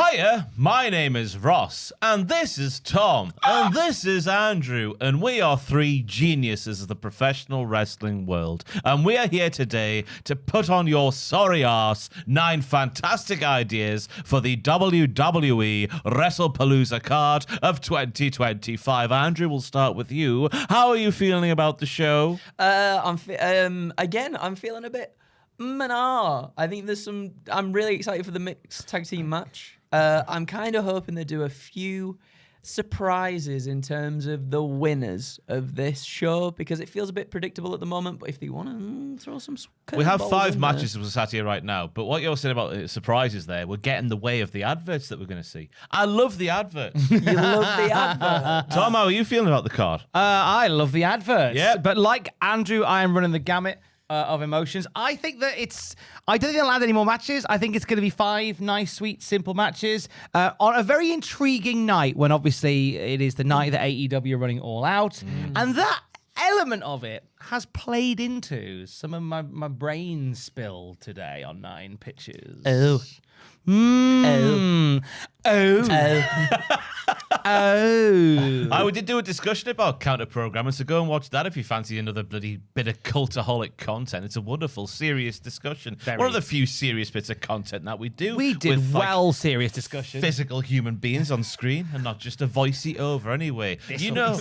Hiya, my name is Ross, and this is Tom, and this is Andrew, and we are three geniuses of the professional wrestling world, and we are here today to put on your sorry arse 9 fantastic ideas for the WWE WrestlePalooza card of 2025. Andrew, we'll start with you. How are you feeling about the show? I'm feeling a bit I think I'm really excited for the mixed tag team match. I'm kind of hoping they do a few surprises in terms of the winners of this show because it feels a bit predictable at the moment. But if they want to throw some, we have 5 matches as we're sat here right now. But what you're saying about surprises there will get in the way of the adverts that we're going to see. I love the adverts. You love the advert. Tom, how are you feeling about the card? I love the adverts. Yeah. But like Andrew, I am running the gamut of emotions. I think that I don't think they'll add any more matches. I think it's going to be 5 nice, sweet, simple matches on a very intriguing night when obviously it is the night that AEW are running All Out. And that element of it has played into some of my brain spill today on 9 pitches. Oh. We did do a discussion about counter programming, so go and watch that if you fancy another bloody bit of cultaholic content. It's a wonderful, serious discussion. One of the few serious bits of content that we do. We did with, serious discussion. Physical human beings on screen and not just a voicey over anyway. You know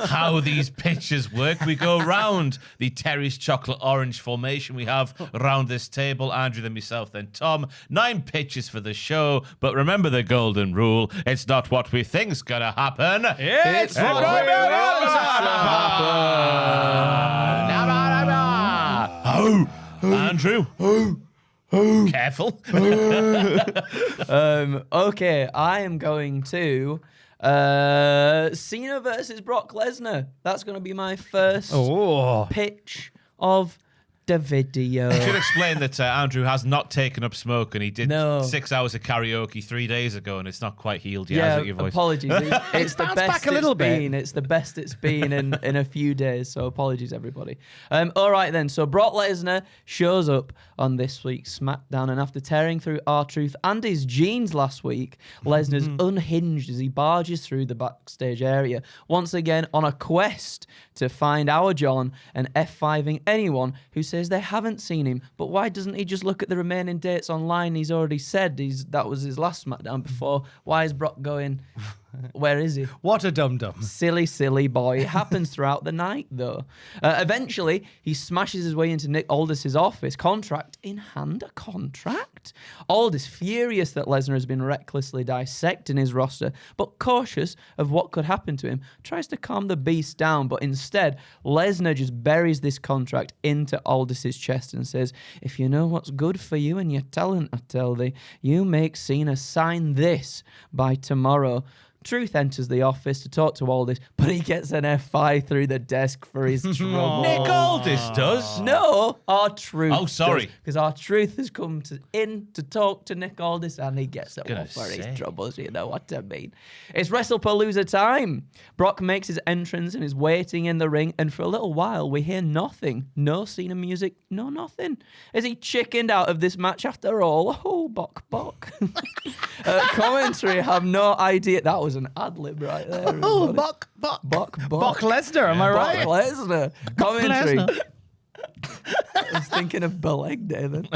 how these pitches work. We go round the Terry's chocolate orange formation we have around this table. Andrew, then myself, then Tom. 9 pitches for the show, but remember the golden rule. It's not what we think's gonna happen. It's what we want to happen. Andrew. Careful. Okay, I am going to Cena versus Brock Lesnar. That's going to be my first pitch of the video. I should explain that Andrew has not taken up smoke and he did 6 hours of karaoke 3 days ago and it's not quite healed yet, has it, your voice? Apologies. It's the best back a little bit. It's the best it's been in a few days, so apologies, everybody. All right, then. So Brock Lesnar shows up on this week's SmackDown, and after tearing through R-Truth and his jeans last week, Lesnar's unhinged as he barges through the backstage area, once again on a quest to find our John and F5ing anyone who says they haven't seen him. But why doesn't he just look at the remaining dates online? He's already said that was his last SmackDown before. Why is Brock going... Where is he? What a dum-dum. Silly boy. It happens throughout the night, though. Eventually, he smashes his way into Nick Aldis's office. Contract in hand, a contract? Aldis, furious that Lesnar has been recklessly dissecting his roster, but cautious of what could happen to him, tries to calm the beast down, but instead, Lesnar just buries this contract into Aldis's chest and says, if you know what's good for you and your talent, I tell thee, you make Cena sign this by tomorrow. Truth enters the office to talk to Aldis, but he gets an F5 through the desk for his trouble. Nick Aldis does? No, R-Truth. Oh, sorry. Because R-Truth has come in to talk to Nick Aldis, and he gets it all for his troubles, you know what I mean. It's WrestlePalooza time. Brock makes his entrance and is waiting in the ring, and for a little while, we hear nothing. No Cena music, no nothing. Is he chickened out of this match after all? Oh, Bok. Commentary have no idea. That was an ad-lib right there. Oh, Bok Lesnar, am I right? Bok Lesnar. Commentary. I was thinking of Beleg Day then.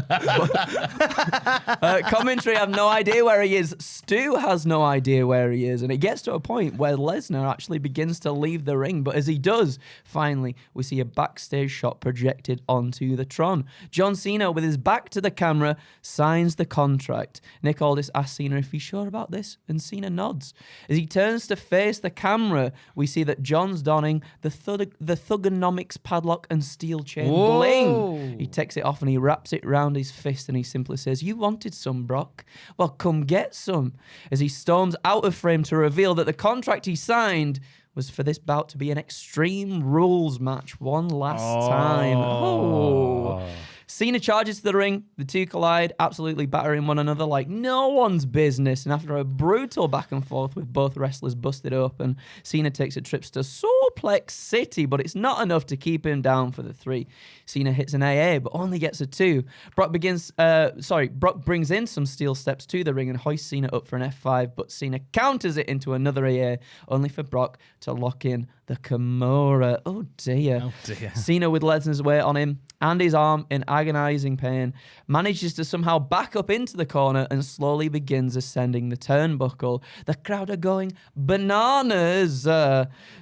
Commentary have no idea where he is. Stu has no idea where he is. And it gets to a point where Lesnar actually begins to leave the ring. But as he does, finally, we see a backstage shot projected onto the Tron. John Cena, with his back to the camera, signs the contract. Nick Aldis asks Cena if he's sure about this, and Cena nods. As he turns to face the camera, we see that John's donning the Thugonomics padlock and steel chain bling. He takes it off and he wraps it round his fist and he simply says, you wanted some, Brock? Well, come get some. As he storms out of frame to reveal that the contract he signed was for this bout to be an Extreme Rules match one last time. Cena charges to the ring. The two collide, absolutely battering one another like no one's business. And after a brutal back and forth with both wrestlers busted open, Cena takes a trip to Suplex City, but it's not enough to keep him down for the 3. Cena hits an AA, but only gets a 2. Brock brings in some steel steps to the ring and hoists Cena up for an F5, but Cena counters it into another AA, only for Brock to lock in the Kimura. Oh dear. Cena, with Lesnar's weight on him and his arm in agonizing pain, manages to somehow back up into the corner and slowly begins ascending the turnbuckle. The crowd are going bananas.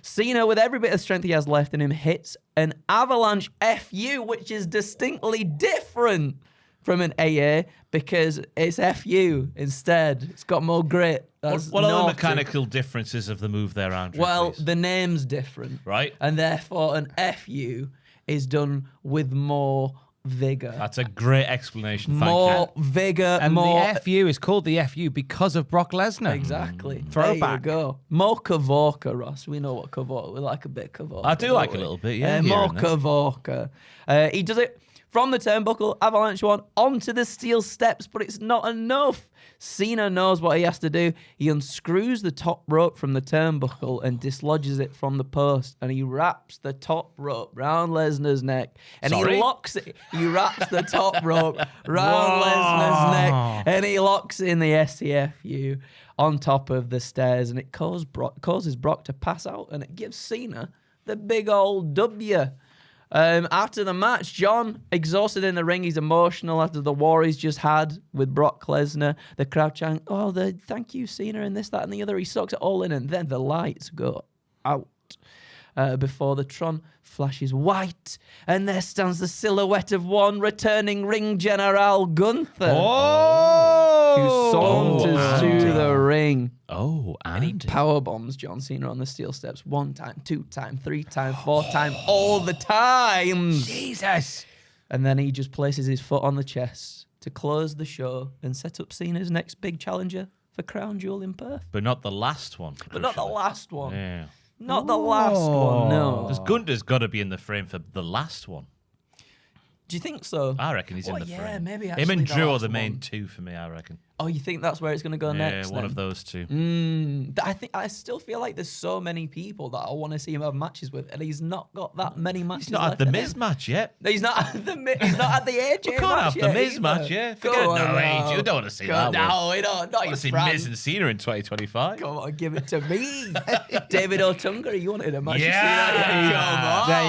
Cena, with every bit of strength he has left in him, hits an avalanche FU, which is distinctly different from an AA because it's FU instead. It's got more grit. What are the mechanical differences of the move there, Andrew? Well, please? the name's different. Right. And therefore, an FU is done with more vigor. That's a great explanation. Thank More you. vigor, And more... the FU is called the FU because of Brock Lesnar. Exactly. Throwback. There you go. More Kavorka, Ross. We know what Kavorka... We like a bit of Kavorka. I do like a little bit, yeah. More here and there. Kavorka. He does it from the turnbuckle, avalanche one, onto the steel steps, but it's not enough. Cena knows what he has to do. He unscrews the top rope from the turnbuckle and dislodges it from the post, and he wraps the top rope round Lesnar's neck. And Sorry? he locks it. He wraps the top rope round Lesnar's neck, and he locks in the STFU on top of the stairs, and it causes Brock to pass out, and it gives Cena the big old W. After the match, John, exhausted in the ring, he's emotional after the war he's just had with Brock Lesnar. The crowd chant, thank you, Cena, and this, that, and the other. He sucks it all in, and then the lights go out before the Tron flashes white, and there stands the silhouette of one returning ring general, Gunther, who saunters to the ring. Oh, And he power bombs John Cena on the steel steps 1 time, 2 time, 3 time, 4 time, all the time. Jesus. And then he just places his foot on the chest to close the show and set up Cena's next big challenger for Crown Jewel in Perth. But not the last one. But not the crucially. last one. Yeah. Not the last one, no. Because Gunter's got to be in the frame for the last one. Do you think so? I reckon he's in Well, the yeah, frame. maybe Him actually and the Drew are last the main one. 2 for me, I reckon. Oh, you think that's where it's going to go next? Yeah, one then? of those 2. I still feel like there's so many people that I want to see him have matches with, and he's not got that many matches. He's not at left the in Miz him. match yet. No, he's not at the he's not at the AJ We can't match have the yet Miz either. match, yeah. Go Forget on no now. age. You don't want to see Go- that one. No, we don't. I Not want your to see friend. Miz and Cena in 2025. Come on, give it to me. David Otunga, you wanted a match. Yeah. Come on. There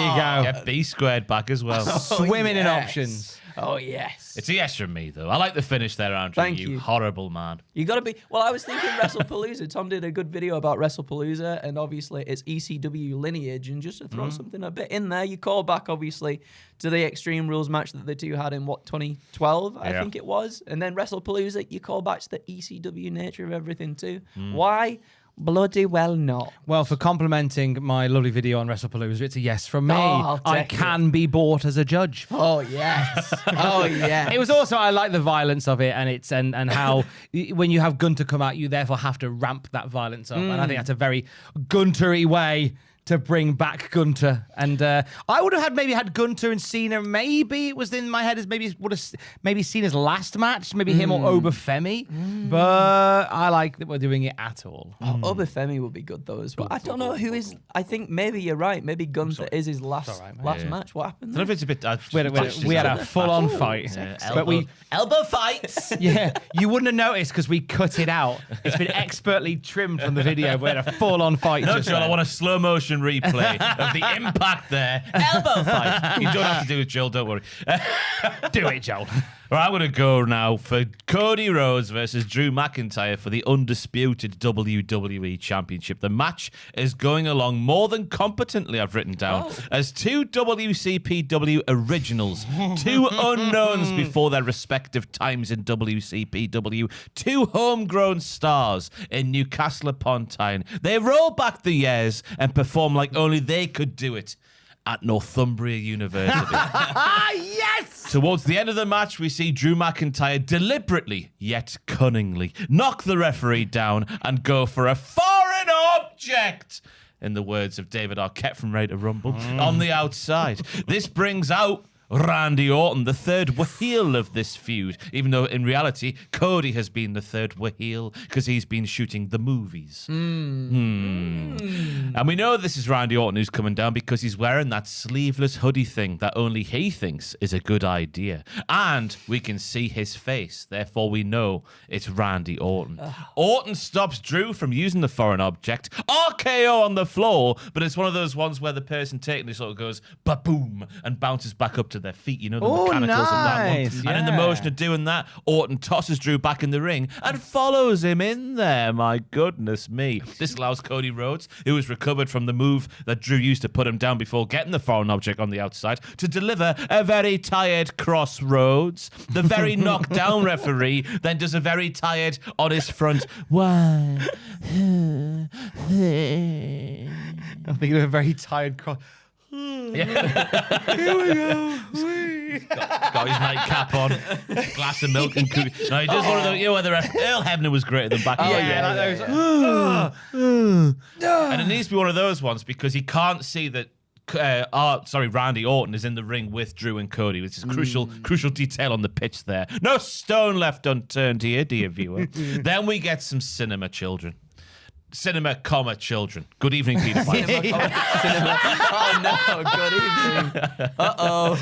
you go. Get B squared back as well. Swimming in yes. options. Oh, yes. It's a yes from me, though. I like the finish there, Andrew. Thank you. Horrible man. You got to be... Well, I was thinking WrestlePalooza. Tom did a good video about WrestlePalooza, and obviously it's ECW lineage, and just to throw something a bit in there, you call back, obviously, to the Extreme Rules match that the two had in, 2012, I Yeah. think it was. And then WrestlePalooza, you call back to the ECW nature of everything, too. Why? Bloody well not. Well, for complimenting my lovely video on WrestlePalooza, it's a yes from me. I'll I take can be bought as a judge. Oh, yes. Oh, yes. It was also, I like the violence of it, and it's and how when you have Gunter come out, you therefore have to ramp that violence up, and I think that's a very Gunter-y way to bring back Gunter. And I would have maybe had Gunter and Cena. Maybe it was in my head as maybe Cena's last match, maybe him or Obafemi. But I like that we're doing it at all. Oh, Obafemi would be good though as well. I don't know who is. I think maybe you're right. Maybe Gunther is his last all right, mate. last Yeah. match. What happened? I don't know There? if it's a bit. We had a full-on fight, but we elbow fights. yeah, you wouldn't have noticed because we cut it out. It's been expertly trimmed from the video. We had a full-on fight. No, just Joel, I then. want a slow motion replay of the impact there. Elbow fight. You don't have to do it, Joel. Don't worry. Do it, Joel. Right, I'm going to go now for Cody Rhodes versus Drew McIntyre for the undisputed WWE Championship. The match is going along more than competently, I've written down, as 2 WCPW originals, 2 unknowns before their respective times in WCPW, 2 homegrown stars in Newcastle upon Tyne. They roll back the years and perform like only they could do it at Northumbria University. Yes! Towards the end of the match, we see Drew McIntyre deliberately, yet cunningly, knock the referee down and go for a foreign object, in the words of David Arquette from Ready to Rumble, on the outside. This brings out Randy Orton, the third heel of this feud, even though in reality, Cody has been the third heel because he's been shooting the movies. And we know this is Randy Orton who's coming down because he's wearing that sleeveless hoodie thing that only he thinks is a good idea. And we can see his face, therefore we know it's Randy Orton. Orton stops Drew from using the foreign object. RKO on the floor, but it's one of those ones where the person taking it sort of goes ba-boom and bounces back up to their feet, you know, the mechanicals of that one. Nice, And in the motion of doing that, Orton tosses Drew back in the ring and follows him in there. My goodness me. This allows Cody Rhodes, who has recovered from the move that Drew used to put him down before getting the foreign object on the outside, to deliver a very tired Crossroads. The very knocked down referee then does a very tired on his front. Why? I'm thinking of a very tired cross. Yeah. Here we go. Got his nightcap on, glass of milk and cookie. No, he does one of those, you know, where the ref, Earl Hebner was greater than back in the day. And it needs to be one of those ones because he can't see that Randy Orton is in the ring with Drew and Cody, which is crucial detail on the pitch there. No stone left unturned here, dear viewer. Then we get some cinema children. Cinema, children. Good evening, Peter. Cinema. Oh no, good evening. Uh-oh.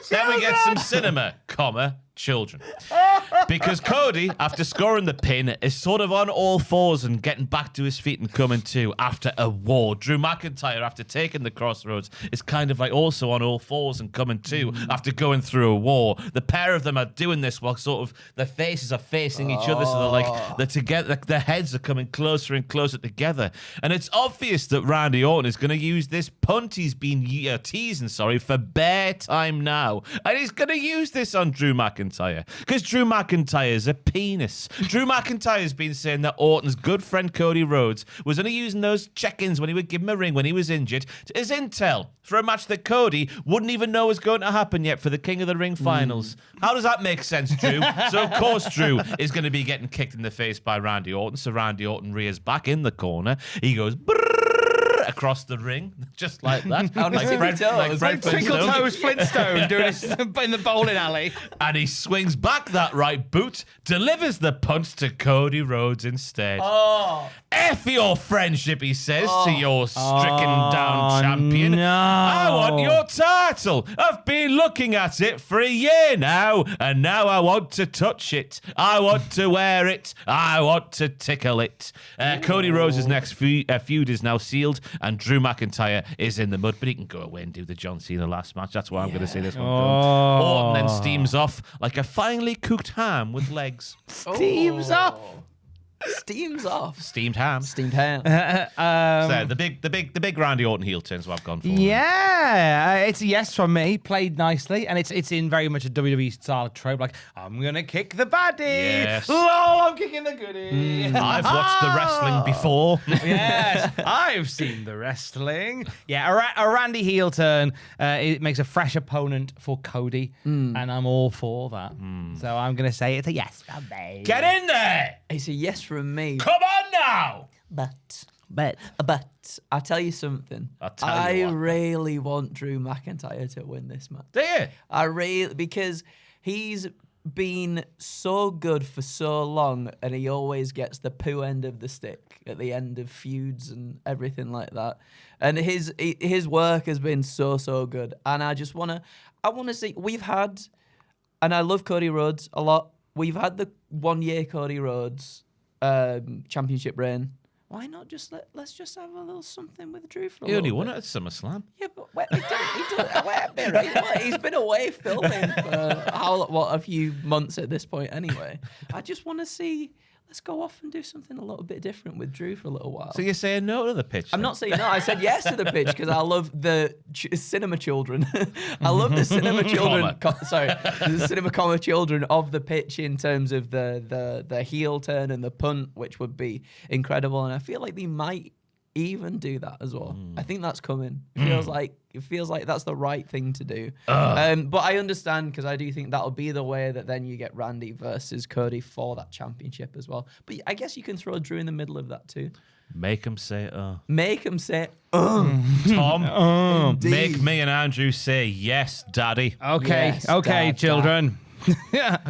Then we get some cinema, children. Because Cody, after scoring the pin, is sort of on all fours and getting back to his feet and coming to after a war. Drew McIntyre, after taking the Crossroads, is kind of like also on all fours and coming to after going through a war. The pair of them are doing this while sort of their faces are facing each other, so they're together. Their heads are coming closer and closer together. And it's obvious that Randy Orton is going to use this punt he's been teasing, for bare time now. And he's going to use this on Drew McIntyre. Because Drew McIntyre is a penis. Drew McIntyre's been saying that Orton's good friend Cody Rhodes was only using those check-ins when he would give him a ring when he was injured as intel for a match that Cody wouldn't even know was going to happen yet for the King of the Ring finals. How does that make sense, Drew? So, of course, Drew is going to be getting kicked in the face by Randy Orton. So Randy Orton rears back in the corner. He goes across the ring, just like that. Like Twinkle Toes Flintstone doing it in the bowling alley. And he swings back that right boot, delivers the punch to Cody Rhodes instead. F your friendship, he says to your stricken down champion. No. I want your title. I've been looking at it for a year now, and now I want to touch it. I want to wear it. I want to tickle it. Cody Rhodes' next feud is now sealed, and Drew McIntyre is in the mud, but he can go away and do the John Cena last match. That's why I'm going to say this one. Orton then steams off like a finely cooked ham with legs. Steams off. Steams off. Steamed ham. Steamed ham. So the big Randy Orton heel turns what I've gone for. Yeah, it's a yes from me. Played nicely, and it's in very much a WWE style trope. Like, I'm gonna kick the baddie. Yes. Lol, I'm kicking the goodie. I've watched the wrestling before. Yes, I've seen the wrestling. Yeah, a Randy heel turn. It makes a fresh opponent for Cody, and I'm all for that. So I'm gonna say it's a yes from me. Get in there. It's a yes from me. Come on now. But Bet. I'll tell you something. I really want Drew McIntyre to win this match. Do you? Because he's been so good for so long, and he always gets the poo end of the stick at the end of feuds and everything like that. And his work has been so good. And I want to see. We've had, and I love Cody Rhodes a lot. We've had the 1 year Cody Rhodes championship reign. Why not just let's just have a little something with Drew for a He only little won bit. it at SummerSlam. Yeah, but wait a minute. He's been away filming for a few months at this point anyway. I just want to see. Let's go off and do something a little bit different with Drew for a little while. So you're saying no to the pitch? I'm not saying no. I said yes to the pitch because I love the cinema children. I love the cinema children. The cinema children of the pitch in terms of the heel turn and the punt, which would be incredible. And I feel like they might even do that as well. I think that's coming. It feels like that's the right thing to do. But I understand, because I do think that'll be the way that then you get Randy versus Cody for that championship as well. But I guess you can throw Drew in the middle of that too. Make him say, Make him say, Tom, make me and Andrew say, yes, daddy. Okay, Yes, okay, Dad. children.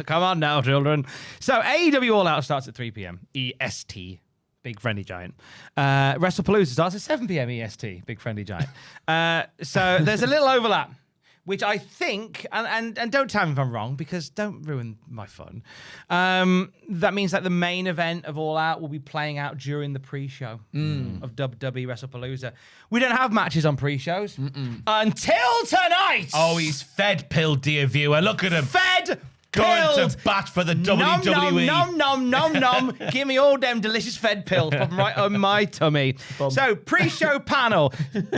Come on now, children. So AEW All Out starts at 3 p.m. EST. Big Friendly Giant. WrestlePalooza starts at 7 p.m. EST. Big Friendly Giant. So there's a little overlap, which I think, and don't tell me if I'm wrong, because don't ruin my fun. That means that the main event of All Out will be playing out during the pre-show of WWE WrestlePalooza. We don't have matches on pre-shows until tonight. Oh, he's fed pill, dear viewer. Look at him. Fed Going pilled. to bat for the Nom, WWE. nom, nom, nom, nom, nom. Give me all them delicious fed pills popping right on my tummy. So, pre-show panel.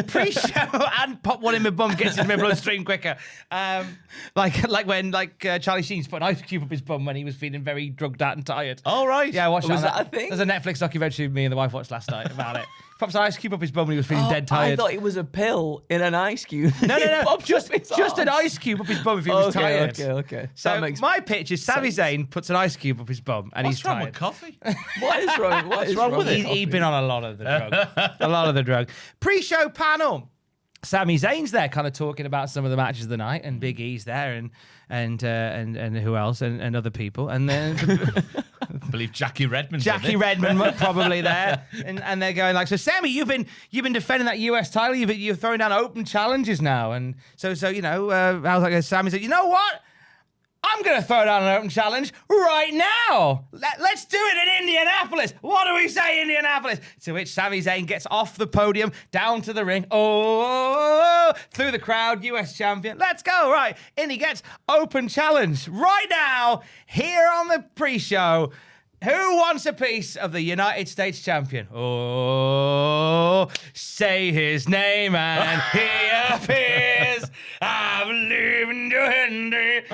Pre-show and pop one in my bum gets into my bloodstream quicker. Like when Charlie Sheen's put an ice cube up his bum when he was feeling very drugged out and tired. All right. Yeah, I watched Was that. that a thing? There's a Netflix documentary me and the wife watched last night about it. Pops an ice cube up his bum when he was feeling dead tired. I thought it was a pill in an ice cube. No. Popped just up his an arse. ice cube up his bum if he was tired. Okay. So That makes my pitch is Sami Zayn puts an ice cube up his bum and What's he's wrong tired. with coffee? What is wrong? What is wrong with it? He's been on a lot of the drug. A lot of the drug. Pre-show panel. Sami Zayn's there, kind of talking about some of the matches of the night, and Big E's there, and who else, and other people, and then I believe Jackie Redmond's Jackie Redmond probably there, and they're going like, so Sammy, you've been defending that US title, you're throwing down open challenges now, and so you know, I was like, Sammy said, you know what? I'm going to throw down an open challenge right now. Let's do it in Indianapolis. What do we say, Indianapolis? To which Sami Zayn gets off the podium, down to the ring. Oh, through the crowd, US champion. Let's go. Right. In he gets open challenge right now here on the pre-show. Who wants a piece of the United States champion? Oh, say his name and he appears. I believe in Joe Hendry.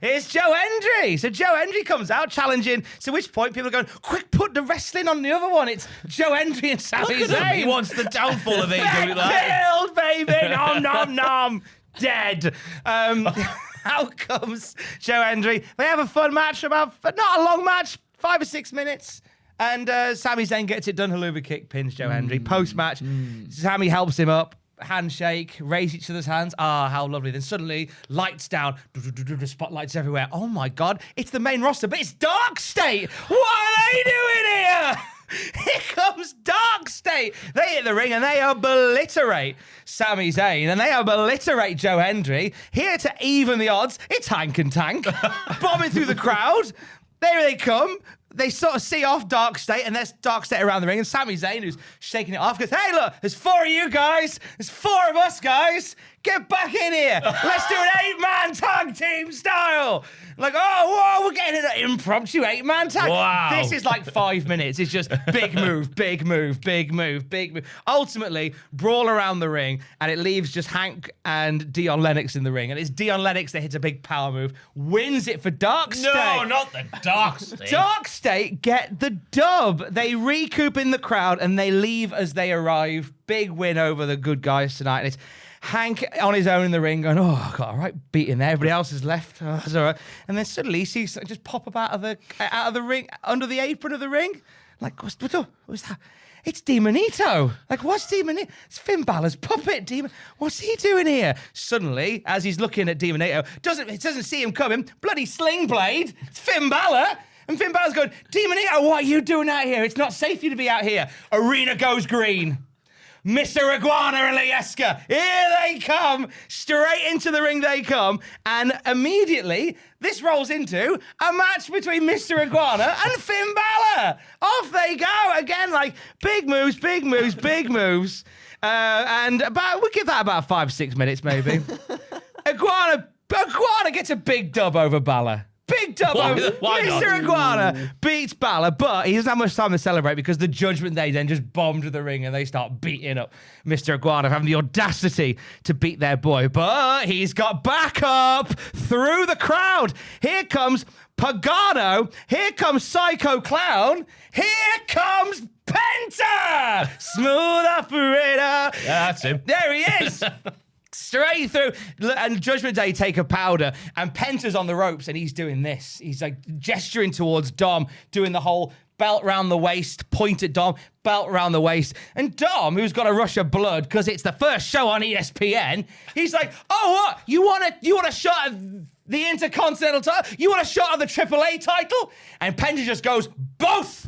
It's Joe Hendry. So Joe Hendry comes out challenging. So at which point people are going, quick, put the wrestling on the other one. It's Joe Hendry and Sami Look at him. He Zayn. wants the downfall of AEW. Killed, baby. Nom, nom, nom. Dead. Out comes Joe Hendry. They have a fun match, not a long match, 5 or 6 minutes. And Sami Zayn gets it done. Haluva kick, pins Joe Hendry. Post-match, Sami helps him up. Handshake, raise each other's hands. Ah, how lovely. Then suddenly, lights down. Spotlights everywhere. Oh my God, it's the main roster, but it's Dark State. What are they doing here? Here comes Dark State. They hit the ring and they obliterate Sami Zayn and they obliterate Joe Hendry. Here to even the odds, it's Hank and Tank bombing through the crowd. There they come. They sort of see off Dark State, and there's Dark State around the ring, and Sami Zayn, who's shaking it off, goes, hey, look, there's 4 of you guys. There's 4 of us, guys. Get back in here. Let's do an 8-man tag team style. Like, oh, whoa, we're getting an impromptu 8-man tag. Wow. This is like 5 minutes. It's just big move, big move, big move, big move. Ultimately, brawl around the ring, and it leaves just Hank and Dion Lennox in the ring. And it's Dion Lennox that hits a big power move, wins it for Dark State. No, not the Dark State. Dark State get the dub. They recoup in the crowd and they leave as they arrive. Big win over the good guys tonight. And it's Hank on his own in the ring going, oh, I got a right beating there. Everybody else is left. Oh, that's all right. And then suddenly he sees something just pop up out of the ring, under the apron of the ring. Like, what's that? It's Demonito. Like, what's Demonito? It's Finn Balor's puppet, Demon. What's he doing here? Suddenly, as he's looking at Demonito, doesn't see him coming. Bloody sling blade. It's Finn Balor. And Finn Balor's going, Demonito, what are you doing out here? It's not safe for you to be out here. Arena goes green. Mr. Iguana and Lieska, here they come. Straight into the ring they come. And immediately, this rolls into a match between Mr. Iguana and Finn Balor. Off they go. Again, like, big moves, big moves, big moves. And we'll give that about 5-6 minutes, maybe. Iguana gets a big dub over Balor. Big dub over Mr. Iguana beats Balor, but he doesn't have much time to celebrate because the Judgment Day then just bombed the ring and they start beating up Mr. Iguana, having the audacity to beat their boy. But he's got backup through the crowd. Here comes Pagano. Here comes Psycho Clown. Here comes Penta Penta! Smooth operator. Yeah, that's him. There he is. Straight through. And Judgment Day take a powder, and Penta's on the ropes, and he's doing this. He's like gesturing towards Dom, doing the whole belt round the waist, point at Dom, belt round the waist. And Dom, who's got a rush of blood because it's the first show on ESPN, he's like, oh, what? You want a shot of the Intercontinental title? You want a shot of the AAA title? And Penta just goes, both.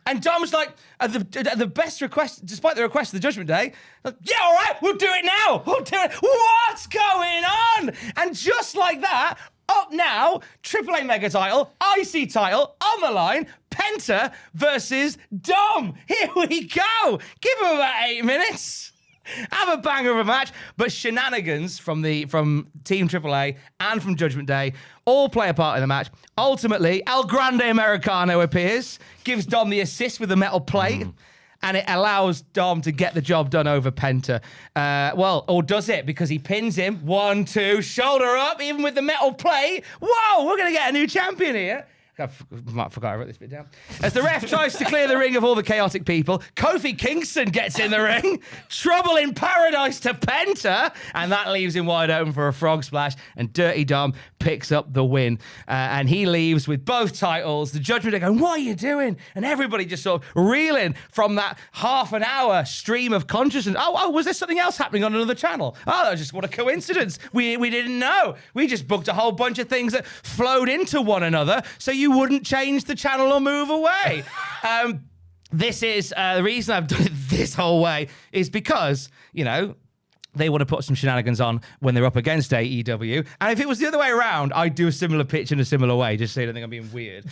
And Dom's like, at the best request, despite the request of the Judgment Day, like, yeah, all right, we'll do it now. We'll do it. What's going on? And just like that, up now, AAA Mega title, IC title, on the line, Penta versus Dom. Here we go. Give him about 8 minutes. Have a banger of a match, but shenanigans from Team AAA and from Judgment Day all play a part in the match. Ultimately, El Grande Americano appears, gives Dom the assist with the metal plate, and it allows Dom to get the job done over Penta. Or does it? Because he pins him. 1, 2, shoulder up, even with the metal plate. Whoa, we're going to get a new champion here. I forgot I wrote this bit down. As the ref tries to clear the ring of all the chaotic people, Kofi Kingston gets in the ring. Trouble in paradise to Penta. And that leaves him wide open for a frog splash. And Dirty Dom picks up the win. And he leaves with both titles. The Judgment are going, what are you doing? And everybody just sort of reeling from that half an hour stream of consciousness. Oh, was there something else happening on another channel? Oh, that was just what a coincidence. We didn't know. We just booked a whole bunch of things that flowed into one another. So you wouldn't change the channel or move away. This is the reason I've done it this whole way is because, they want to put some shenanigans on when they're up against AEW. And if it was the other way around, I'd do a similar pitch in a similar way, just so you don't think I'm being weird.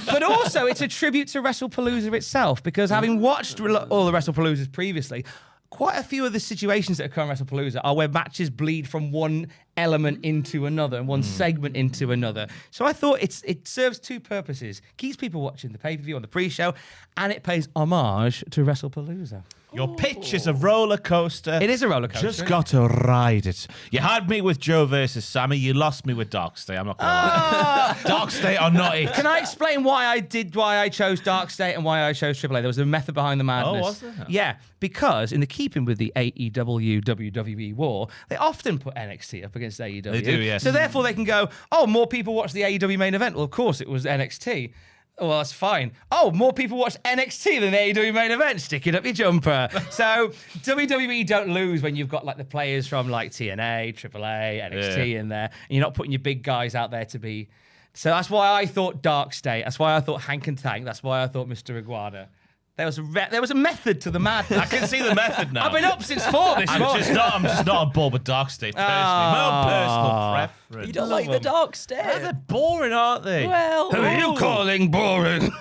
But also, it's a tribute to WrestlePalooza itself, because having watched all the WrestlePaloozas previously, quite a few of the situations that occur in WrestlePalooza are where matches bleed from one element into another and one segment into another. So I thought it serves two purposes. Keeps people watching the pay-per-view on the pre-show, and it pays homage to WrestlePalooza. Your pitch is a roller coaster. It is a roller coaster. Just got to ride it. You had me with Joe versus Sammy. You lost me with Dark State. I'm not going to lie. Dark State or not it. Can I explain why I chose Dark State and why I chose AAA? There was a method behind the madness. Oh, was there? Yeah, because in the keeping with the AEW WWE war, they often put NXT up against AEW. They do, yes. So therefore they can go, oh, more people watch the AEW main event. Well, of course it was NXT. Well, that's fine. Oh, more people watch NXT than the AEW main event. Stick it up your jumper. So WWE don't lose when you've got like the players from like TNA, AAA, NXT in there, and you're not putting your big guys out there to be. So that's why I thought Dark State. That's why I thought Hank and Tank. That's why I thought Mr. Iguana. There was a method to the madness. I can see the method now. I've been up since 4 this morning. I'm just not on board with Dark State personally. My own personal preference. You don't like the Dark State? They're boring, aren't they? Well, Who are you calling boring?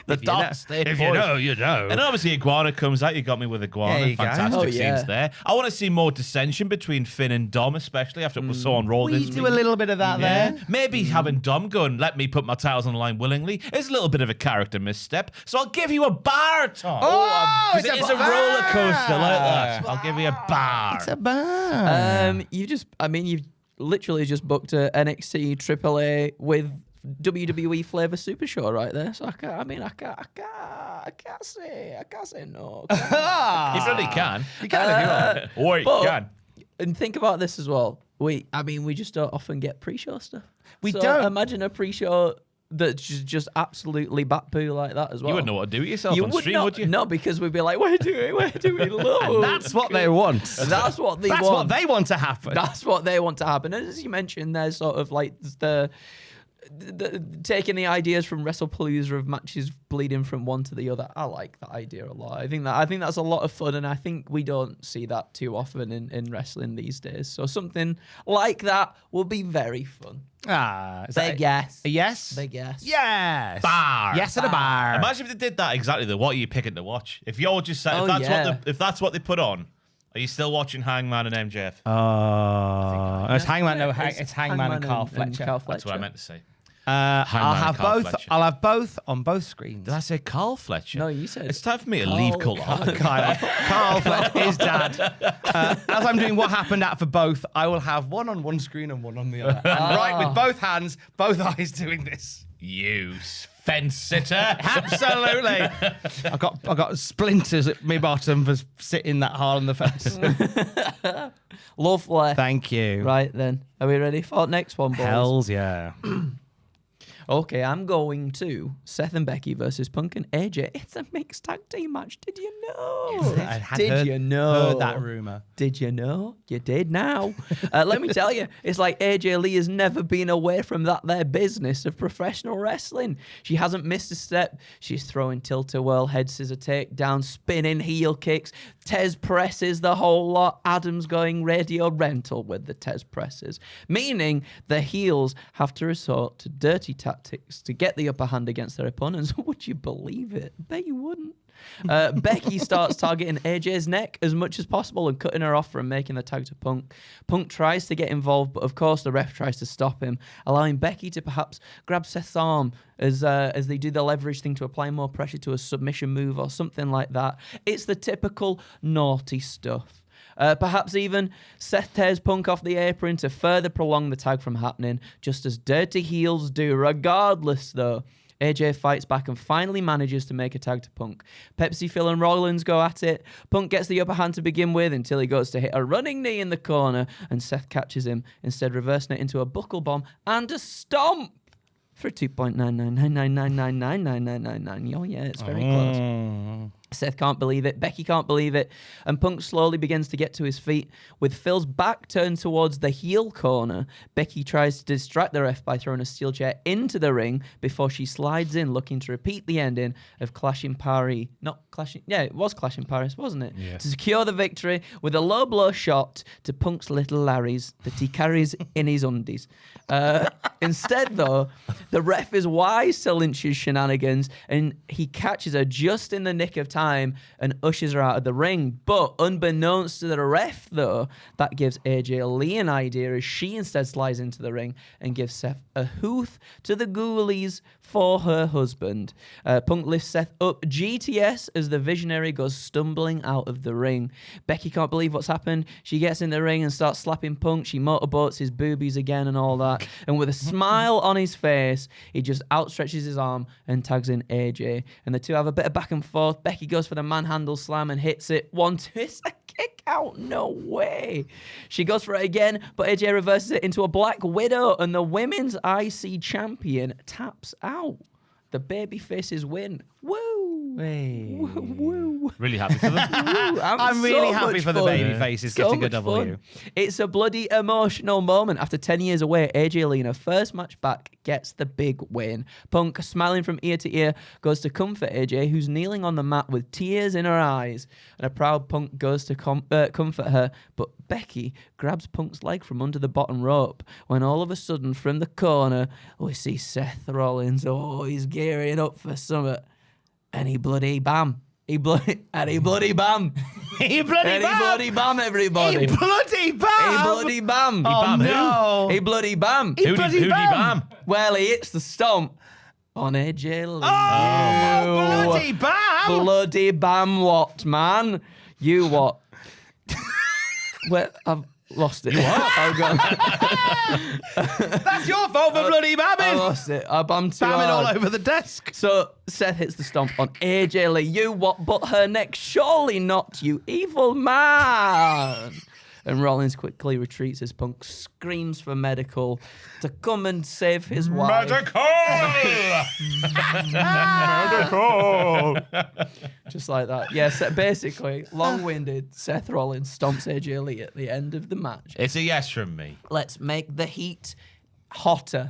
The Dark State. If you know, you know. And obviously Iguana comes out. You got me with Iguana. There you go. Fantastic Oh, yeah. scenes there. I want to see more dissension between Finn and Dom, especially after it was so on Raw We this do week. a little bit of that there. Maybe having Dom go and let me put my titles on the line willingly is a little bit of a character misstep. So I'll give you a bar, Tom. Oh, Because it is a roller coaster like that. I'll give you a bar. It's a bar. you've literally just booked a NXT AAA with WWE Flavor Super Show right there. So I can't say no. You really can. You can if you want. Or you But- can. And think about this as well. We just don't often get pre-show stuff. We So don't. imagine a pre-show that's just absolutely bat poo like that as well. You wouldn't know what to do with yourself on stream, not, would you? No, because we'd be like, where do we look? That's what they want. That's what they That's want. what they want to happen. That's what they want to happen. And as you mentioned, there's sort of like the taking the ideas from WrestlePalooza of matches bleeding from one to the other. I like that idea a lot. I think that's a lot of fun, and I think we don't see that too often in wrestling these days. So something like that will be very fun. Is Big yes. A yes? Big yes. Yes. Bar. Yes at a bar. Imagine if they did that exactly. What are you picking to watch? If you're just saying, Oh, if that's what they put on, are you still watching Hangman and MJF? It's Hangman. No, It's it's Hangman and Carl and Fletcher. Carl That's what I Fletcher. meant to say. I'll Hangman have and Carl both. Fletcher. I'll have both on both screens. Did I say Carl Fletcher? No, you said It's time for me to Carl- leave Cultaholic. Carl Fletcher, his dad. As I'm doing what happened at for both, I will have one on one screen and one on the other. And right with both hands, both eyes doing this. You fence sitter. Absolutely. I got splinters at my bottom for sitting that hard on the fence. Lovely. Thank you. Right then, are we ready for the next one, boys? Hells yeah. Okay, I'm going to Seth and Becky versus Punk and AJ. It's a mixed tag team match. Did you know? Did you know? Heard that rumor. Did you know? You did now. Let me tell you, it's like AJ Lee has never been away from that there business of professional wrestling. She hasn't missed a step. She's throwing tilt-a-whirl, head scissor takedown, spinning heel kicks, Tez presses, the whole lot. Adam's going radio rental with the Tez presses, meaning the heels have to resort to dirty tactics to get the upper hand against their opponents. Would you believe it? Bet you wouldn't. Becky starts targeting AJ's neck as much as possible and cutting her off from making the tag to Punk. Punk tries to get involved, but of course the ref tries to stop him, allowing Becky to perhaps grab Seth's arm as they do the leverage thing to apply more pressure to a submission move or something like that. It's the typical naughty stuff. Perhaps even Seth tears Punk off the apron to further prolong the tag from happening, just as dirty heels do. Regardless, though, AJ fights back and finally manages to make a tag to Punk. Pepsi, Phil and Rollins go at it. Punk gets the upper hand to begin with until he goes to hit a running knee in the corner and Seth catches him, instead reversing it into a buckle bomb and a stomp for 2.99999999999. Oh yeah, it's very close. Seth can't believe it. Becky can't believe it. And Punk slowly begins to get to his feet. With Phil's back turned towards the heel corner, Becky tries to distract the ref by throwing a steel chair into the ring before she slides in, looking to repeat the ending of Clash in Paris. Not Clash in... Yeah, it was Clash in Paris, wasn't it? Yeah. To secure the victory with a low blow shot to Punk's little Larry's that he carries in his undies. Instead, though, the ref is wise to Lynch's shenanigans and he catches her just in the nick of time and ushers her out of the ring. But unbeknownst to the ref, though, that gives AJ Lee an idea as she instead slides into the ring and gives Seth a hoof to the ghoulies for her husband. Punk lifts Seth up GTS as the visionary goes stumbling out of the ring. Becky can't believe what's happened. She gets in the ring and starts slapping Punk. She motorboats his boobies again and all that. And with a smile on his face, he just outstretches his arm and tags in AJ. And the two have a bit of back and forth. Becky goes for the manhandle slam and hits it. 1, 2, it's a kick out. No way. She goes for it again, but AJ reverses it into a Black Widow and the women's IC champion taps out. The baby faces win. Woo! Hey. Woo! Really happy for them. Woo! I'm really happy for the baby faces getting a W. Fun. It's a bloody emotional moment. After 10 years away, AJ Lee in her first match back gets the big win. Punk, smiling from ear to ear, goes to comfort AJ, who's kneeling on the mat with tears in her eyes. And a proud Punk goes to comfort her, but Becky grabs Punk's leg from under the bottom rope when all of a sudden, from the corner, we see Seth Rollins. Oh, he's gearing up for something. And he bloody bam. He bloody bam. He bloody And he bloody bam, everybody. He bloody bam. He bloody bam. Oh, no. He bloody bam. He Who'd bloody he bam? Well, he hits the stomp on AJ Lee. Oh, bloody bam. Bloody bam what, man? You what? Well, I've lost it. I've gone. That's your fault for bloody I bamming. lost it. I bammed too Bamming all hard. over the desk. So Seth hits the stomp on AJ Lee. You what but her neck? Surely not, you evil man. And Rollins quickly retreats as Punk screams for medical to come and save his wife. Medical! Just like that. Yeah, so basically, long-winded, Seth Rollins stomps AJ Lee at the end of the match. It's a yes from me. Let's make the heat hotter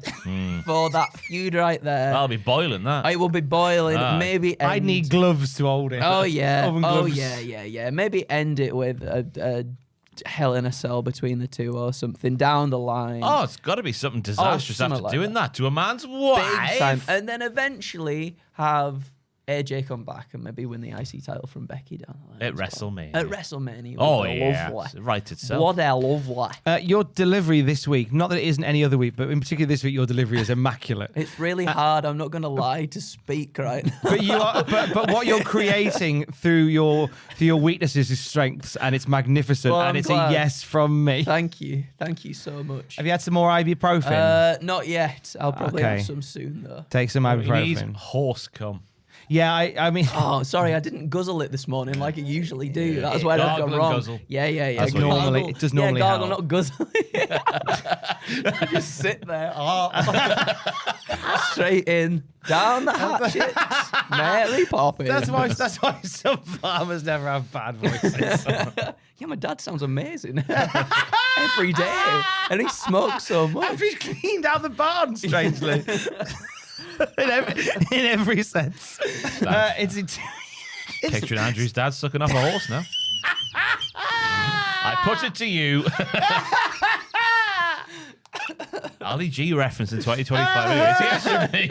for that feud right there. I'll be boiling that. It will be boiling. Aye. Maybe end... I need gloves to hold it. Oh, yeah. Oven Oh, gloves. yeah. Maybe end it with a Hell in a Cell between the two or something down the line. Oh, it's got to be something disastrous something after like doing that to a man's wife. Big time. And then eventually have AJ come back and maybe win the IC title from Becky down the line At as well. WrestleMania. At WrestleMania. Oh, would be yeah. lovely. Right itself. What a lovely. Your delivery this week, not that it isn't any other week, but in particular this week, your delivery is immaculate. It's really hard, I'm not going to lie, to speak right now. But you are, but what you're creating through your weaknesses is strengths, and it's magnificent, Well, and I'm it's glad. a yes from me. Thank you so much. Have you had some more ibuprofen? Not yet. I'll probably Okay. have some soon though. Take some He needs ibuprofen. horse cum. Yeah, I mean, Oh, sorry, I didn't guzzle it this morning like I usually do. That's where I've Gargle gone and wrong. guzzle. Yeah. That's what normally- it does normally Yeah, gargle, help. not guzzle. I just sit there. Straight in, down the hatchets. Mary Poppins. that's why some farmers never have bad voices. Yeah, my dad sounds amazing. Every day. And he smokes so much. After he's cleaned out the barn, strangely. in every sense. It's Picturing Andrew's dad sucking off a horse now. I put it to you. Ali G reference in 2025. Anyway, it's yes from me.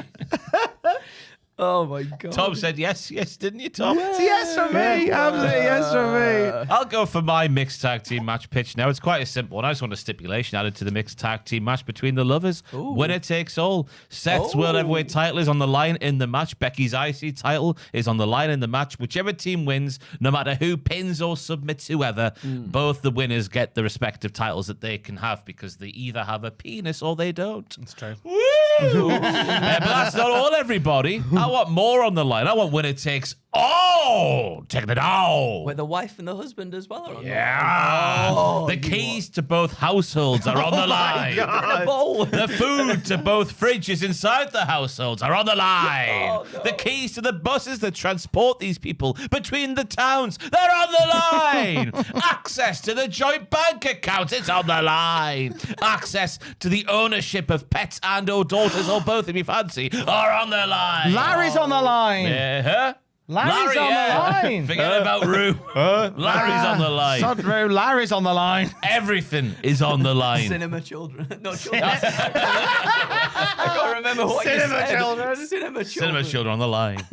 Oh my God. Tom said yes, didn't you, Tom? It's a yes from me. Absolutely yes from me. I'll go for my mixed tag team match pitch now. It's quite a simple one. I just want a stipulation added to the mixed tag team match between the lovers. Ooh. Winner takes all. Seth's World Heavyweight title is on the line in the match. Becky's IC title is on the line in the match. Whichever team wins, no matter who pins or submits whoever, both the winners get the respective titles that they can have because they either have a penis or they don't. That's true. Woo! But that's not all, everybody. I want more on the line. I want winner takes all. Take it all. Where the wife and the husband as well are on Yeah. Oh, the you keys to both households are on the line. the line. In a bowl. The food to both fridges inside the households are on the line. Oh, no. The keys to the buses that transport these people between the towns, they're on the line. Access to the joint bank accounts, it's on the line. Access to the ownership of pets and or daughters or both if you fancy are on the line. Larry's on the line. Yeah. Larry's on the line. Forget about Rue. Larry's on the line. Sodrew, Larry's on the line. Everything is on the line. Cinema children. No, children. I can't remember what Cinema you said. children. Cinema children. Cinema children on the line.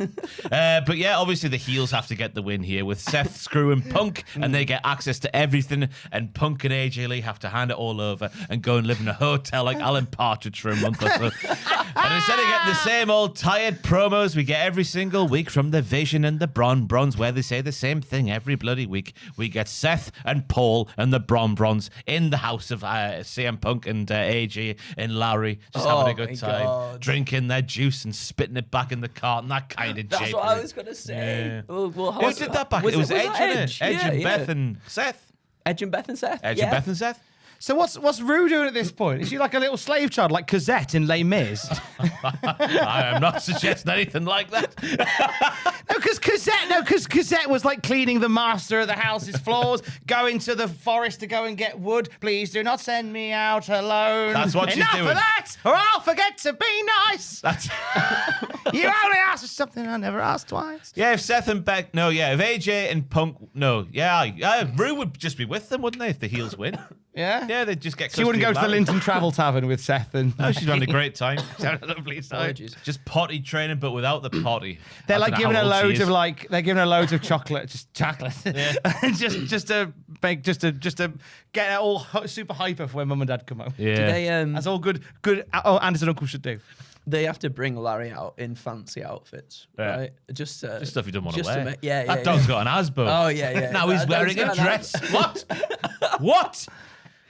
But yeah, obviously the heels have to get the win here with Seth screwing Punk, and they get access to everything. And Punk and AJ Lee have to hand it all over and go and live in a hotel like Alan Partridge for a month or so. And instead of getting the same old tired promos we get every single week from the Vision and the Bronze, where they say the same thing every bloody week, we get Seth and Paul and the Bronze in the house of CM Punk and AJ and Larry, just having a good my time, God. drinking their juice and spitting it back in the cart and that kind of That's jig. what I was going to say. Yeah. Well, Who did that back? It was Edge, that innit? Edge and Beth and Seth. Edge and Beth and Seth. Edge yeah. and Beth and Seth. So what's Rue doing at this point? Is she like a little slave child, like Cosette in Les Mis? I am not suggesting anything like that. Because Cosette was like cleaning the master of the house's floors, going to the forest to go and get wood. Please do not send me out alone. That's what she's Enough doing. of that, or I'll forget to be nice. That's You only asked for something I never asked twice. yeah. If Seth and Beck, no, yeah. If AJ and Punk, no, yeah. Rue would just be with them, wouldn't they? If the heels win, Yeah? yeah, they'd just get. She wouldn't go custody to of the Larry. Linton Travel Tavern with Seth and... No, she's having a great time. She's having a lovely time. Apologies. Just potty training, but without the potty. They're I like don't know giving her how old she loads is. of like they're giving her loads of chocolate, just chocolate, Yeah. just to make just to get it all super hyper for when mum and dad come home. Yeah. Do they, That's all good. Anderson uncle should do. they have to bring Larry out in fancy outfits, Yeah. right? Just Just stuff you don't want to just wear. make- yeah, That yeah, dog's yeah. got an asbo. Oh, yeah. Now he's That wearing dog's a got an dress. What? What?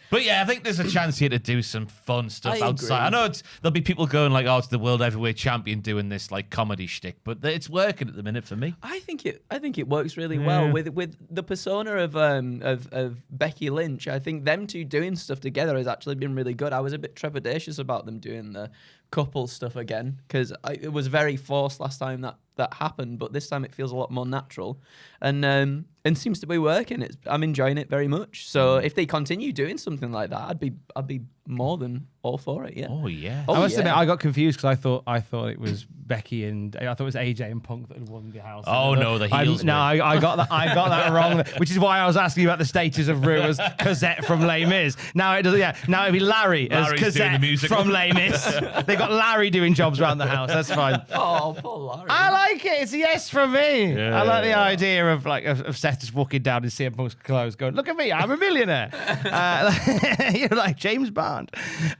But yeah, I think there's a chance here to do some fun stuff I outside. agree. I know there'll be people going like, "Oh, it's the World Heavyweight Champion doing this like comedy shtick," but it's working at the minute for me. I think it works really well with the persona of Becky Lynch. I think them two doing stuff together has actually been really good. I was a bit trepidatious about them doing the couple stuff again because it was very forced last time that happened, but this time it feels a lot more natural and seems to be working. I'm enjoying it very much. So if they continue doing something like that, I'd be more than all for it. Yeah. Oh yeah. Oh, I must yeah. admit, I got confused because I thought it was Becky and I thought it was AJ and Punk that had won the house. Oh, no, the heels No, win. I got that wrong, which is why I was asking you about the status of Rue as Cosette from Les Mis. Now it doesn't. Yeah, now it'd be Larry as Larry's doing the Cosette music. from Les Mis. They got Larry doing jobs around the house. That's fine. Oh, poor Larry. I like it. It's a yes from me. Yeah. I like the idea of of Seth just walking down in CM Punk's clothes, going, "Look at me, I'm a millionaire." You're like James Bond.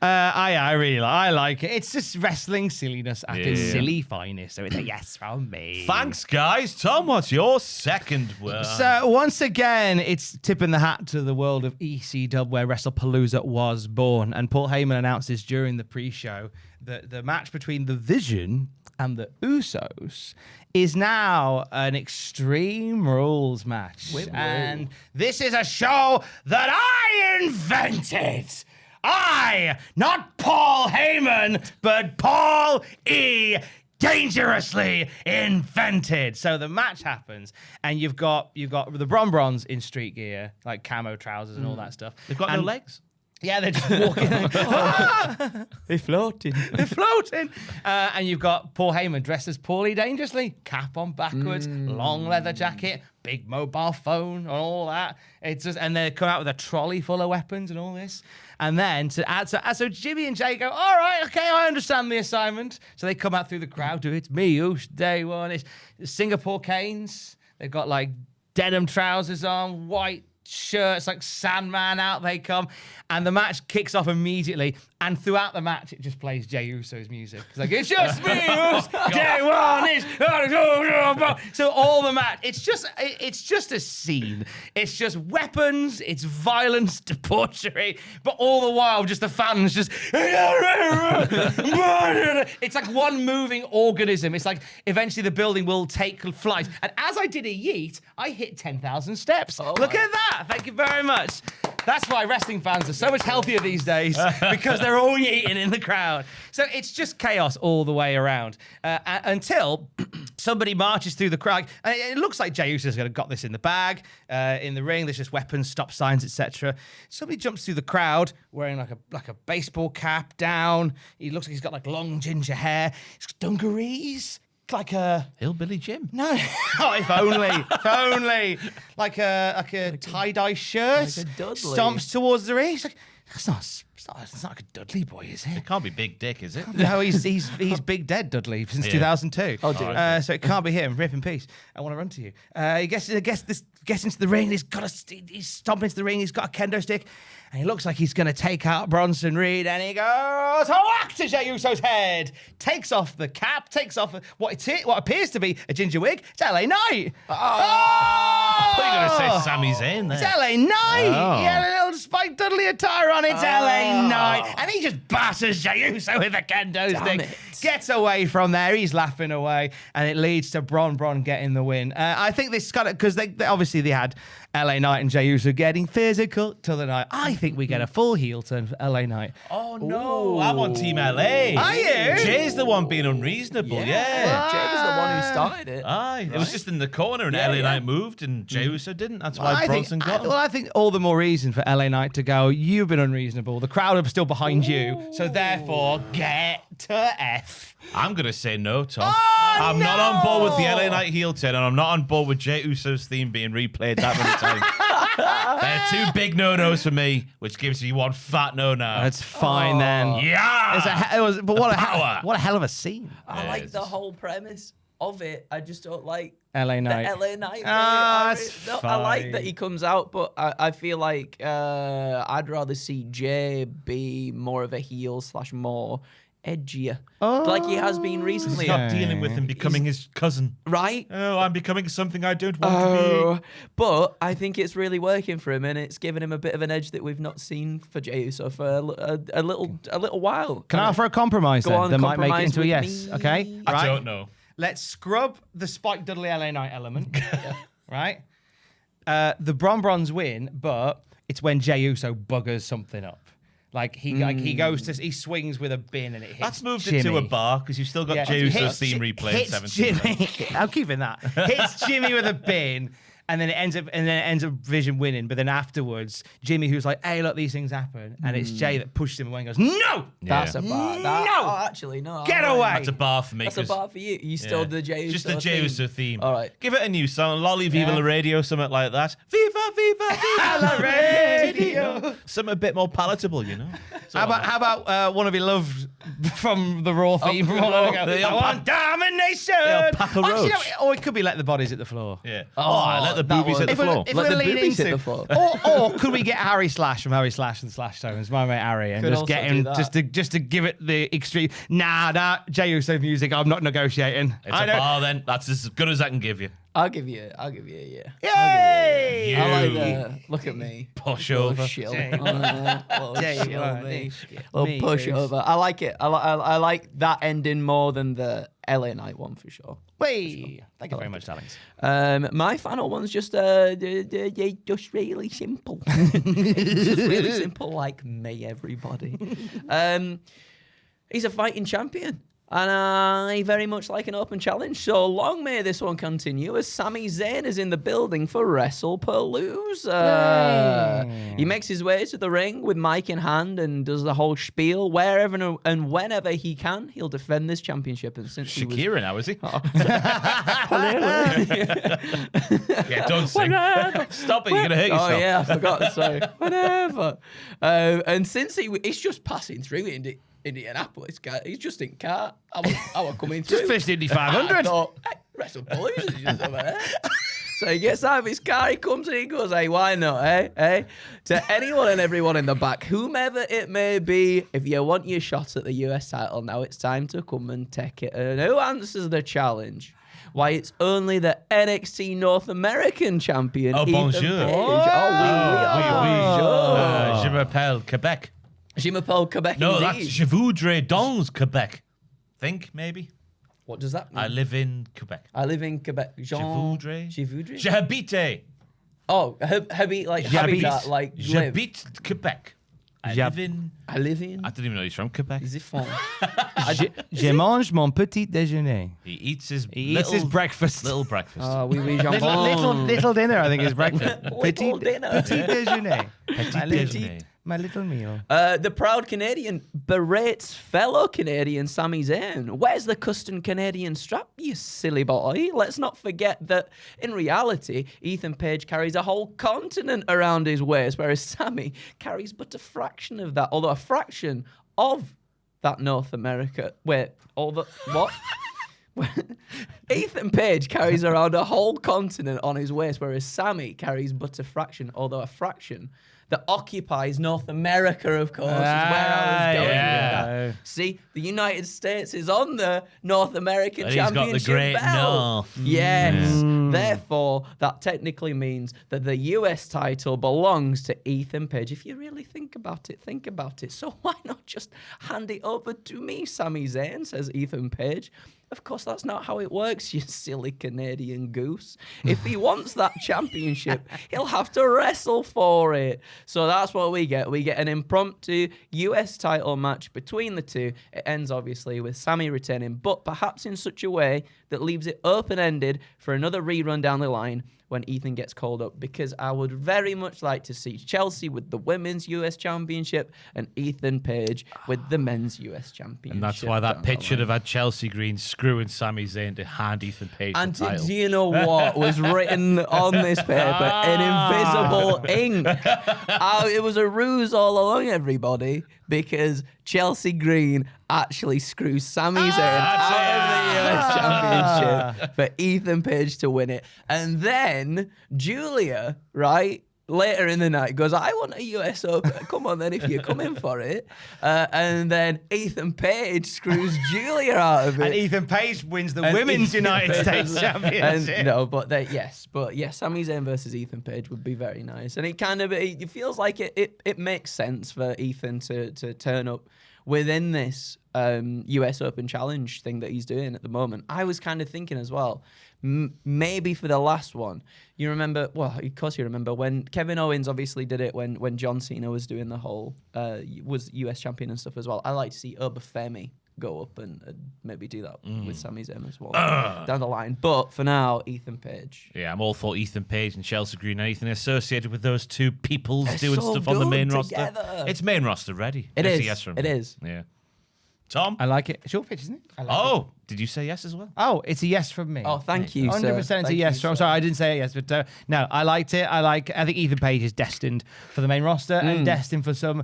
I really like it. It's just wrestling silliness at its silly finest. So it's a yes from me. Thanks, guys. Tom, what's your second word? So once again, it's tipping the hat to the world of ECW where WrestlePalooza was born. And Paul Heyman announces during the pre-show that the match between The Vision and the Usos is now an Extreme Rules match. Wait. And this is a show that I invented. I, not Paul Heyman, but Paul E. Dangerously invented. So the match happens, and you've got the Bron in street gear, like camo trousers and all that stuff. They've got no legs. Yeah, they're just walking. They're floating. They're floating. And you've got Paul Heyman dressed as Paulie Dangerously, cap on backwards, long leather jacket, big mobile phone, and all that. It's just, and they come out with a trolley full of weapons and all this. And then to add, so Jimmy and Jay go, all right, okay, I understand the assignment. So they come out through the crowd, it's me, who's day one. It's Singapore Canes. They've got like denim trousers on, white shirts, like Sandman out they come, and the match kicks off immediately, and throughout the match it just plays Jey Uso's music. It's like, it's just me who's day one is so all the match, it's just a scene. It's just weapons, it's violence, debauchery, but all the while just the fans just it's like one moving organism. It's like eventually the building will take flight, and as I did a yeet, I hit 10,000 steps. Look at that. Thank you very much. That's why wrestling fans are so much healthier these days, because they're all eating in the crowd. So it's just chaos all the way around until somebody marches through the crowd. And it looks like Jey Uso's got this in the bag, in the ring. There's just weapons, stop signs, etc. Somebody jumps through the crowd wearing like a baseball cap down. He looks like he's got like long ginger hair. He's got dungarees. Like a Hillbilly Jim. no, oh, if only like a tie-dye shirt, Like a Dudley. stomps towards the ring. He's like, it's not like a Dudley boy, is it? It can't be Big Dick, is it? No, he's Big Dead Dudley since 2002. Oh, dear. So it can't be him. Rip in peace. I want to run to you. He gets into the ring. He's stomping into the ring. He's got a kendo stick, and he looks like he's going to take out Bronson Reed. And he goes whack to Jey Uso's head. Takes off the cap. Takes off what appears to be a ginger wig. It's LA Knight. I thought you were going to say Sami Zayn It's there. LA Knight. Oh. He had a little Spike Dudley attire on. It's LA Knight. And he just batters Jey Uso with a kendo stick. it. Gets away from there. He's laughing away. And it leads to Bron getting the win. I think this kind of, because they obviously they had LA Knight and Jey Uso getting physical to the night. I think we get a full heel turn for LA Knight. Oh, no. I'm on Team LA. Are you? Jay's the one being unreasonable, yeah. Jay was the one who started it. Aye. It was just in the corner, and LA Knight moved, and Jey Uso didn't. That's why Bronson got him. I think all the more reason for LA Knight to go, you've been unreasonable. The crowd are still behind you. So therefore, get to F. I'm going to say no, Tom. Oh, I'm not on board with the no. LA Knight heel turn, and I'm not on board with Jey Uso's theme being replayed that many times. They're two big no-nos for me, which gives you one fat no now. That's fine then. Yeah! But what power. what a hell of a scene. I like Yes. the whole premise of it. I just don't like LA Knight. the LA Knight. That's I like that fine. he comes out, but I feel like I'd rather see Jay be more of a heel / more edgier, like he has been recently. He's not dealing with him becoming his cousin. Right? Oh, I'm becoming something I don't want to Oh, but I think it's really working for him, and it's given him a bit of an edge that we've not seen for Jey Uso for a little while. Can I offer a compromise Go then? on, That might make it compromise into a with yes. me. Okay? be. I don't know. Let's scrub the Spike Dudley LA Knight element. Right? The Bron's win, but it's when Jey Uso buggers something up. Like he he swings with a bin and it hits. That's moved Jimmy. into a bar because you've still got Yeah. Jey Uso's Hits theme Ji- replayed hits 17 times. Jimmy. I'm keeping that. Hits Jimmy with a bin, and then it ends up Vision winning. But then afterwards, Jimmy, who's like, "Hey, look, these things happen," and it's Jay that pushes him away and goes, "No, That's a bar. No! Oh, actually, no. Get I'm away!" right. That's a bar for me. That's a 'cause- bar for you. You stole the Jey Uso Just the Jey Uso theme. All right. Give it a new song. Lolly Viva Yeah. la Radio, something like that. Viva, Viva, Viva la Radio. Something a bit more palatable, you know? How about one of your loved from the Raw theme from a Raw. while ago? The I want domination. Papa Actually, Roach. no, or it could be Let the Bodies Hit the Floor. Yeah. Oh, Oh, let the that boobies one. hit the floor. If Let we're the leaning boobies hit to- the floor. or could we get Harry Slash from Harry Slash and the Slash Tones, my mate Harry, and Could just also get do him that. just to give it the extreme. Nah, Jey Uso music. I'm not negotiating. It's a bar then. That's as good as I can give you. I'll give you a yeah. Yay! You. I like the look at me. Pushover. Little shill. Jay. Little Jay, shill right. me. Me, Little pushover. I like it. I like that ending more than the LA Knight one for sure. Wait. Thank you very much, darlings. My final one's just just really simple. Just really simple, like me, everybody. He's a fighting champion. And I very much like an open challenge. So long may this one continue as Sami Zayn is in the building for WrestlePalooza. He makes his way to the ring with mic in hand and does the whole spiel. Wherever and whenever he can, he'll defend this championship. And since he was Shakira now, is he? Yeah, don't sing. Stop it, you're going to hurt yourself. Oh yeah, I forgot. Sorry. Whatever. And since he's just passing through Indianapolis, he's just in car. I was coming through. Just fished Indy I 500. thought, hey, WrestlePalooza is just over there. So he gets out of his car, he comes and he goes, "Hey, why not, eh? To anyone and everyone in the back, whomever it may be, if you want your shot at the US title, now it's time to come and take it. And who answers the challenge? Why, it's only the NXT North American champion, Oh, Ethan bonjour. Page. Je m'appelle Quebec. Je m'appelle Quebec No, indeed. that's Je voudrais dans Quebec. Think, maybe. What does that mean? I live in Quebec. I live in Quebec. Je voudrais. Je voudrais? Je habite. Oh, habit, like habitat, like live. J'habite Quebec. I J'hab- live in... I live in... I didn't even know he's from Quebec. Is it fun? Je mange mon petit déjeuner. He eats his He eats his breakfast. Little breakfast. Oui, jambon. Little dinner, I think, is breakfast. Little dinner. Petit déjeuner. Petit déjeuner. My little meal. The proud Canadian berates fellow Canadian Sami Zayn. Where's the custom Canadian strap, you silly boy? Let's not forget that in reality, Ethan Page carries a whole continent around his waist, whereas Sami carries but a fraction of that, although a fraction of that North America. Wait, all the what? Ethan Page carries around a whole continent on his waist, whereas Sami carries but a fraction, although a fraction that occupies North America, of course, is where I was going yeah. with that. See, the United States is on the North American And he's got the Championship Great belt. North. Yes. Therefore, that technically means that the US title belongs to Ethan Page. If you really think about it. So why not just hand it over to me, Sami Zayn, says Ethan Page. Of course, that's not how it works, you silly Canadian goose. If he wants that championship, he'll have to wrestle for it. So that's what we get. We get an impromptu US title match between the two. It ends, obviously, with Sami retaining, but perhaps in such a way that leaves it open-ended for another rerun down the line when Ethan gets called up, because I would very much like to see Chelsea with the women's US championship and Ethan Page with the men's US championship. And that's why that down pitch the should line. have had Chelsea Green screwing Sami Zayn to hand Ethan Page And the title. do you know what was written on this paper in invisible ink? It was a ruse all along, everybody, because Chelsea Green actually screws Sami Zayn out of the US Championship for Ethan Page to win it. And then Julia, right, later in the night goes, "I want a US Open. Come on then, if you're coming for it." And then Ethan Page screws Julia out of it. And Ethan Page wins the And Women's Ethan United Page- States Championship. And, no, but Sami Zayn versus Ethan Page would be very nice, and it feels like it makes sense for Ethan to turn up within this US Open Challenge thing that he's doing at the moment. I was kind of thinking as well, maybe for the last one, you remember? Well, of course you remember when Kevin Owens obviously did it when John Cena was doing the whole was US champion and stuff as well. I like to see Obafemi go up and maybe do that with Sami Zayn as well down the line. But for now, Ethan Page. Yeah, I'm all for Ethan Page and Chelsea Green. Anything associated with those two peoples They're doing so stuff on the main good roster. together. It's main roster ready. It It's a is. yes from It me. is. Yeah. Tom? I like it. It's your pitch, isn't it? I like it. Oh, did you say yes as well? Oh, it's a yes from me. Oh, thank you, 100% sir. it's a Thank yes. you, I'm sir. sorry, I didn't say it yes, but no, I liked it. I think Ethan Page is destined for the main roster and destined for some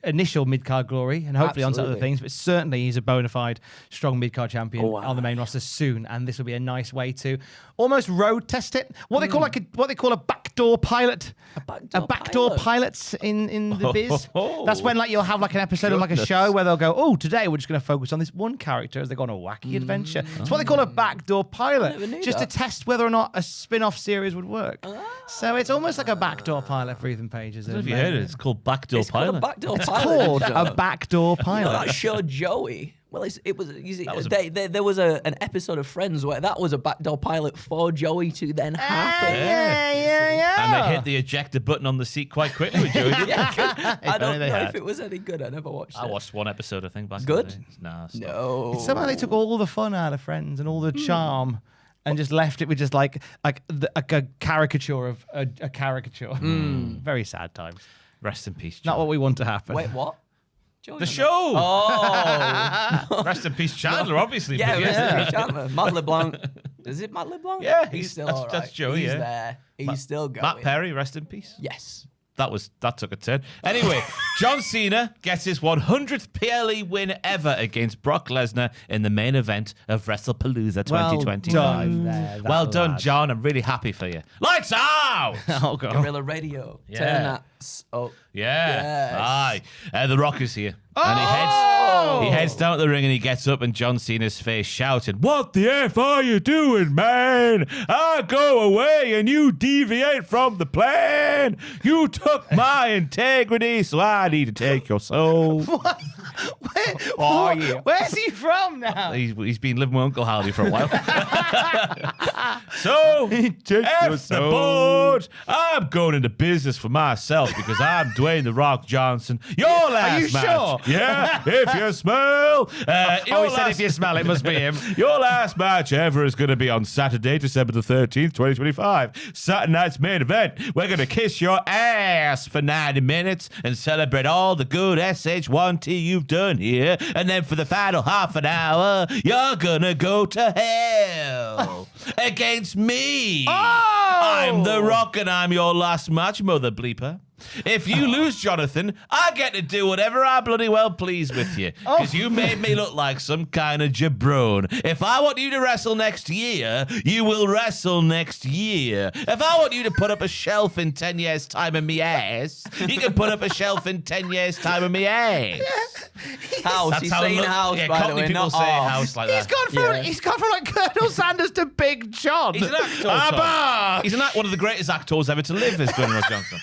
initial mid-card glory, and hopefully onto other Absolutely. things. But certainly he's a bona fide strong mid-card champion on the main roster soon, and this will be a nice way to almost road test it. What they call a backdoor pilot. A backdoor pilot in the biz. That's when you'll have an episode of a show where they'll go, oh, today we're just going to focus on this one character as they go on a wacky adventure. It's what they call a backdoor pilot, never knew just that. to test whether or not a spin-off series would work. So it's almost like a backdoor pilot for Ethan Page. Have you heard it? It's called Backdoor It's Pilot. called a backdoor It's pilot. called John. a backdoor You know pilot. that show Joey. Well, it was. You see, was there was an episode of Friends where that was a backdoor pilot for Joey to then happen. Yeah. And they hit the ejector button on the seat quite quickly with Joey. didn't they? I don't they know had. if it was any good. I never watched I it. watched one episode, I think, back Good? in the day. Nah, stop. No. Somehow they took all the fun out of Friends and all the charm and just left it with just like a caricature of a caricature. Very sad times. Rest in peace, Not John. what we want to happen. Wait, what? Joey The on show! Oh. Rest in peace, Chandler, obviously. Yeah, but yeah. Chandler. Matt LeBlanc. Is it Matt LeBlanc? Yeah, he's still that's- all right. that's Joey, He's yeah. there. He's still going. Matt Perry, rest in peace. Yes. That took a turn. Anyway, John Cena gets his 100th PLE win ever against Brock Lesnar in the main event of WrestlePalooza 2025. Well done, John. I'm really happy for you. Lights out! Oh, God. Guerrilla Radio. Yeah. Turn that up. Yeah. Yes. Aye. The Rock is here. And he heads down to the ring and he gets up in John Cena's face shouting, "What the F are you doing, man? I go away and you deviate from the plan. You took my integrity, so I need to take your soul." Where's he from now? He's been living with Uncle Howdy for a while. So, F the board. I'm going into business for myself because I'm Dwayne The Rock Johnson. Your last you match. sure? Yeah, if you smell. He said if you smell it, must be him. Your last match ever is going to be on Saturday, December the 13th, 2025. Saturday night's main event. We're going to kiss your ass for 90 minutes and celebrate all the good SH1T you've done here. And then for the final half an hour, you're going to go to hell against me. I'm The Rock and I'm your last match, mother bleeper. If you lose, Jonathan, I get to do whatever I bloody well please with you. Because you made me look like some kind of jabron. If I want you to wrestle next year, you will wrestle next year. If I want you to put up a shelf in 10 years' time in me ass, you can put up a shelf in 10 years' time in me ass. House. That's He's how it saying look- house, yeah, by the Cockney way. people Not say arse. house like He's that. gone from like Colonel Sanders to Big John. He's an actor. Tom. He's one of the greatest actors ever to live, is Dwayne Rock Johnson.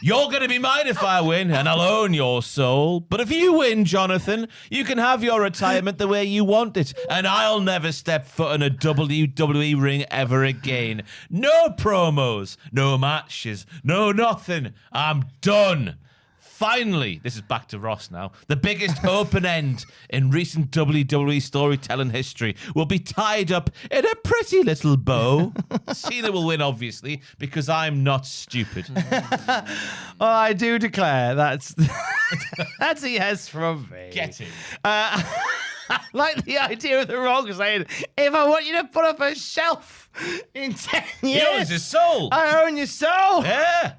You're going to be mine if I win, and I'll own your soul. But if you win, Jonathan, you can have your retirement the way you want it, and I'll never step foot in a WWE ring ever again. No promos, no matches, no nothing. I'm done. Finally, this is back to Ross now. The biggest open end in recent WWE storytelling history will be tied up in a pretty little bow. Cena will win, obviously, because I'm not stupid. Well, I do declare that's a yes from me. Get it. I like the idea of The Rock saying, if I want you to put up a shelf in 10 He years, owns his soul. I own your soul. Yeah.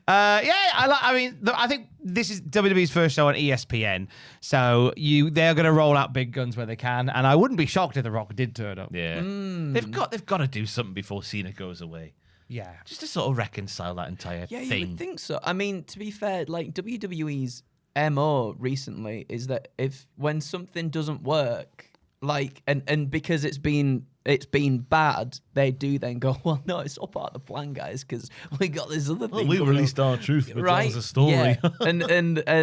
I think this is WWE's first show on ESPN, so they're going to roll out big guns where they can, and I wouldn't be shocked if The Rock did turn up. Yeah. They've got to do something before Cena goes away. Yeah. Just to sort of reconcile that entire Yeah, thing. you would think so. I mean, to be fair, like WWE's MO recently is that when something doesn't work, like and because it's been bad, they do then go, well, no, it's all part of the plan, guys, because we got this other thing. coming up. our truth, but Right? tells a story. Yeah. and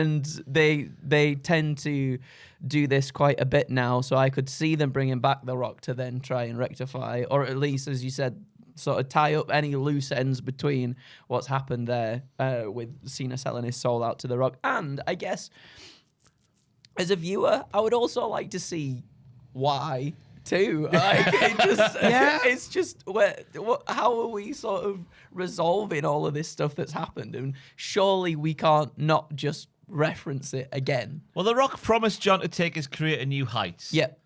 they tend to do this quite a bit now. So I could see them bringing back The Rock to then try and rectify, or at least, as you said, sort of tie up any loose ends between what's happened there with Cena selling his soul out to The Rock. And I guess as a viewer, I would also like to see why too. Like, it's just how are we sort of resolving all of this stuff that's happened? And surely we can't not just reference it again. Well, The Rock promised John to take his career to new heights. Yep.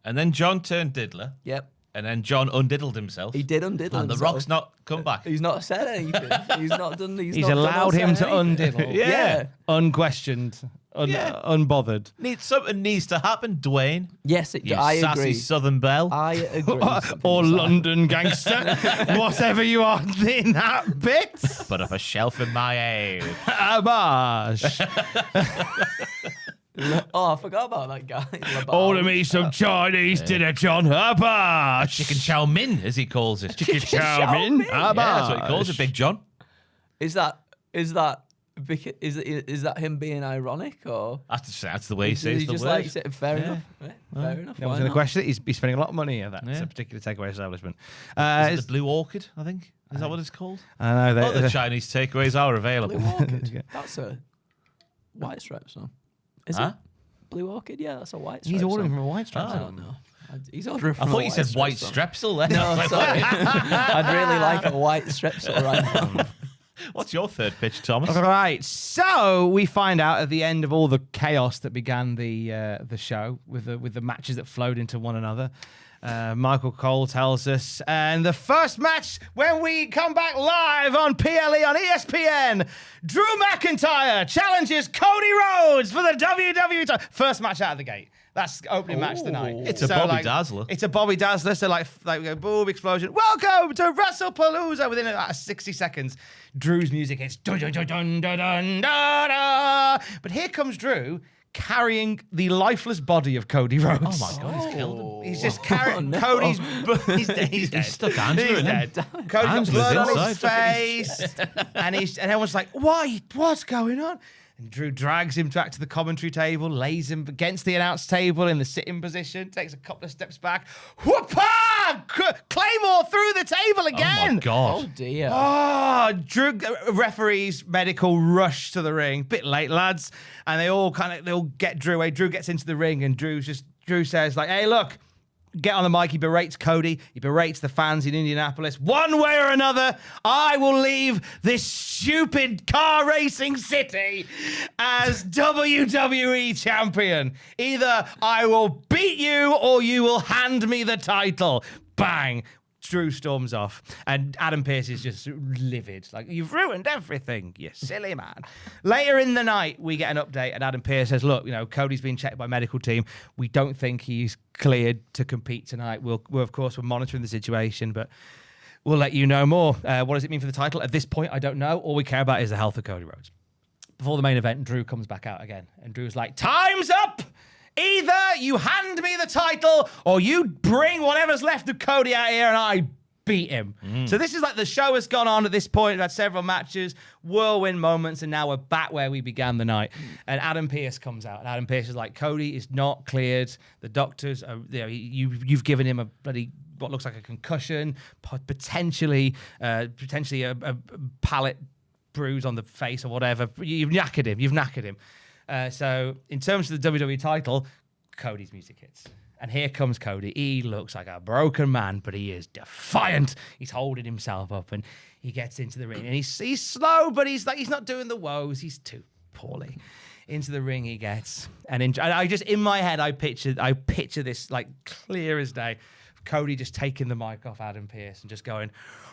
And then John turned diddler. Yep. And then John undiddled himself. He did undiddle And The himself. Rock's not come back. He's not said anything. He's not done. He's He's not allowed him to anything. undiddle. Yeah. Unquestioned. Unbothered. Something needs to happen, Dwayne. Yes, You I sassy agree. Southern belle. I agree. Or London gangster. Whatever you are in that bit. Put up a shelf in my aid. Abash. Oh, I forgot about that guy. Order me some Chinese dinner, John. Abash. Chicken chow mein, as he calls it. Chicken chow chow mein. mein. Yeah, that's what he calls it, Big John. Is that him being ironic or? That's the way he Is says he the just word. like said, fair enough? Fair enough. No why one's going to not? question it. He's spending a lot of money at that Yeah. particular takeaway establishment. Is it the Blue Orchid, I think? Is that what it's called? I know. Other Chinese takeaways are available. Blue Orchid. That's a White Stripe song. Is Huh? it? Blue Orchid? Yeah, that's a White Stripe He's ordering song. from a White Stripe. I don't know. He's ordering I from thought a you said white Stripe strepsil song. then. No, sorry. I'd really like a white strepsil right now. What's your third pitch, Thomas? Right, so we find out at the end of all the chaos that began the show with the matches that flowed into one another. Michael Cole tells us, and the first match when we come back live on PLE on ESPN, Drew McIntyre challenges Cody Rhodes for the WWE title. First match out of the gate. That's the opening match of the night. It's a Bobby Dazzler. It's a Bobby Dazzler. So like we go, boom, explosion. Welcome to WrestlePalooza. Within about 60 seconds, Drew's music hits. Dun, dun, dun, dun, dun, dun, dun, dun. But here comes Drew carrying the lifeless body of Cody Rhodes. Oh my God, he's killed him. He's just carrying no. Cody's. He's dead. He's dead. He's stuck Angela He's in him. dead. Cody's got Angela's blood on his inside. face, and everyone's like, "Why? What's going on?" And Drew drags him back to the commentary table, lays him against the announce table in the sitting position, takes a couple of steps back, whoop-ah! Claymore through the table again. Oh my God. Oh dear. Oh, Drew, referees, medical rush to the ring. Bit late, lads. And they all get Drew away. Drew gets into the ring, and Drew says, like, hey, look, get on the mic. He berates Cody. He berates the fans in Indianapolis. One way or another, I will leave this stupid car racing city as WWE champion. Either I will beat you or you will hand me the title. Bang. Drew storms off, and Adam Pearce is just livid. Like, you've ruined everything, you silly man. Later in the night, we get an update, and Adam Pearce says, look, Cody's been checked by medical team. We don't think he's cleared to compete tonight. We're of course, we're monitoring the situation, but we'll let you know more. What does it mean for the title? At this point, I don't know. All we care about is the health of Cody Rhodes. Before the main event, Drew comes back out again, and Drew's like, time's up! Either you hand me the title or you bring whatever's left of Cody out here and I beat him. So this is like the show has gone on at this point. We've had several matches, whirlwind moments, and now we're back where we began the night. And Adam Pearce comes out. And Adam Pearce is like, Cody is not cleared. The doctors, are, you've given him a bloody what looks like a concussion, potentially a palate bruise on the face or whatever. You've knackered him. So in terms of the WWE title, Cody's music hits. And here comes Cody. He looks like a broken man, but he is defiant. He's holding himself up, and he gets into the ring. And he's slow, but he's not doing the woes. He's too poorly. Into the ring he gets. And I just, in my head, I picture this like clear as day. Cody just taking the mic off Adam Pearce and just going,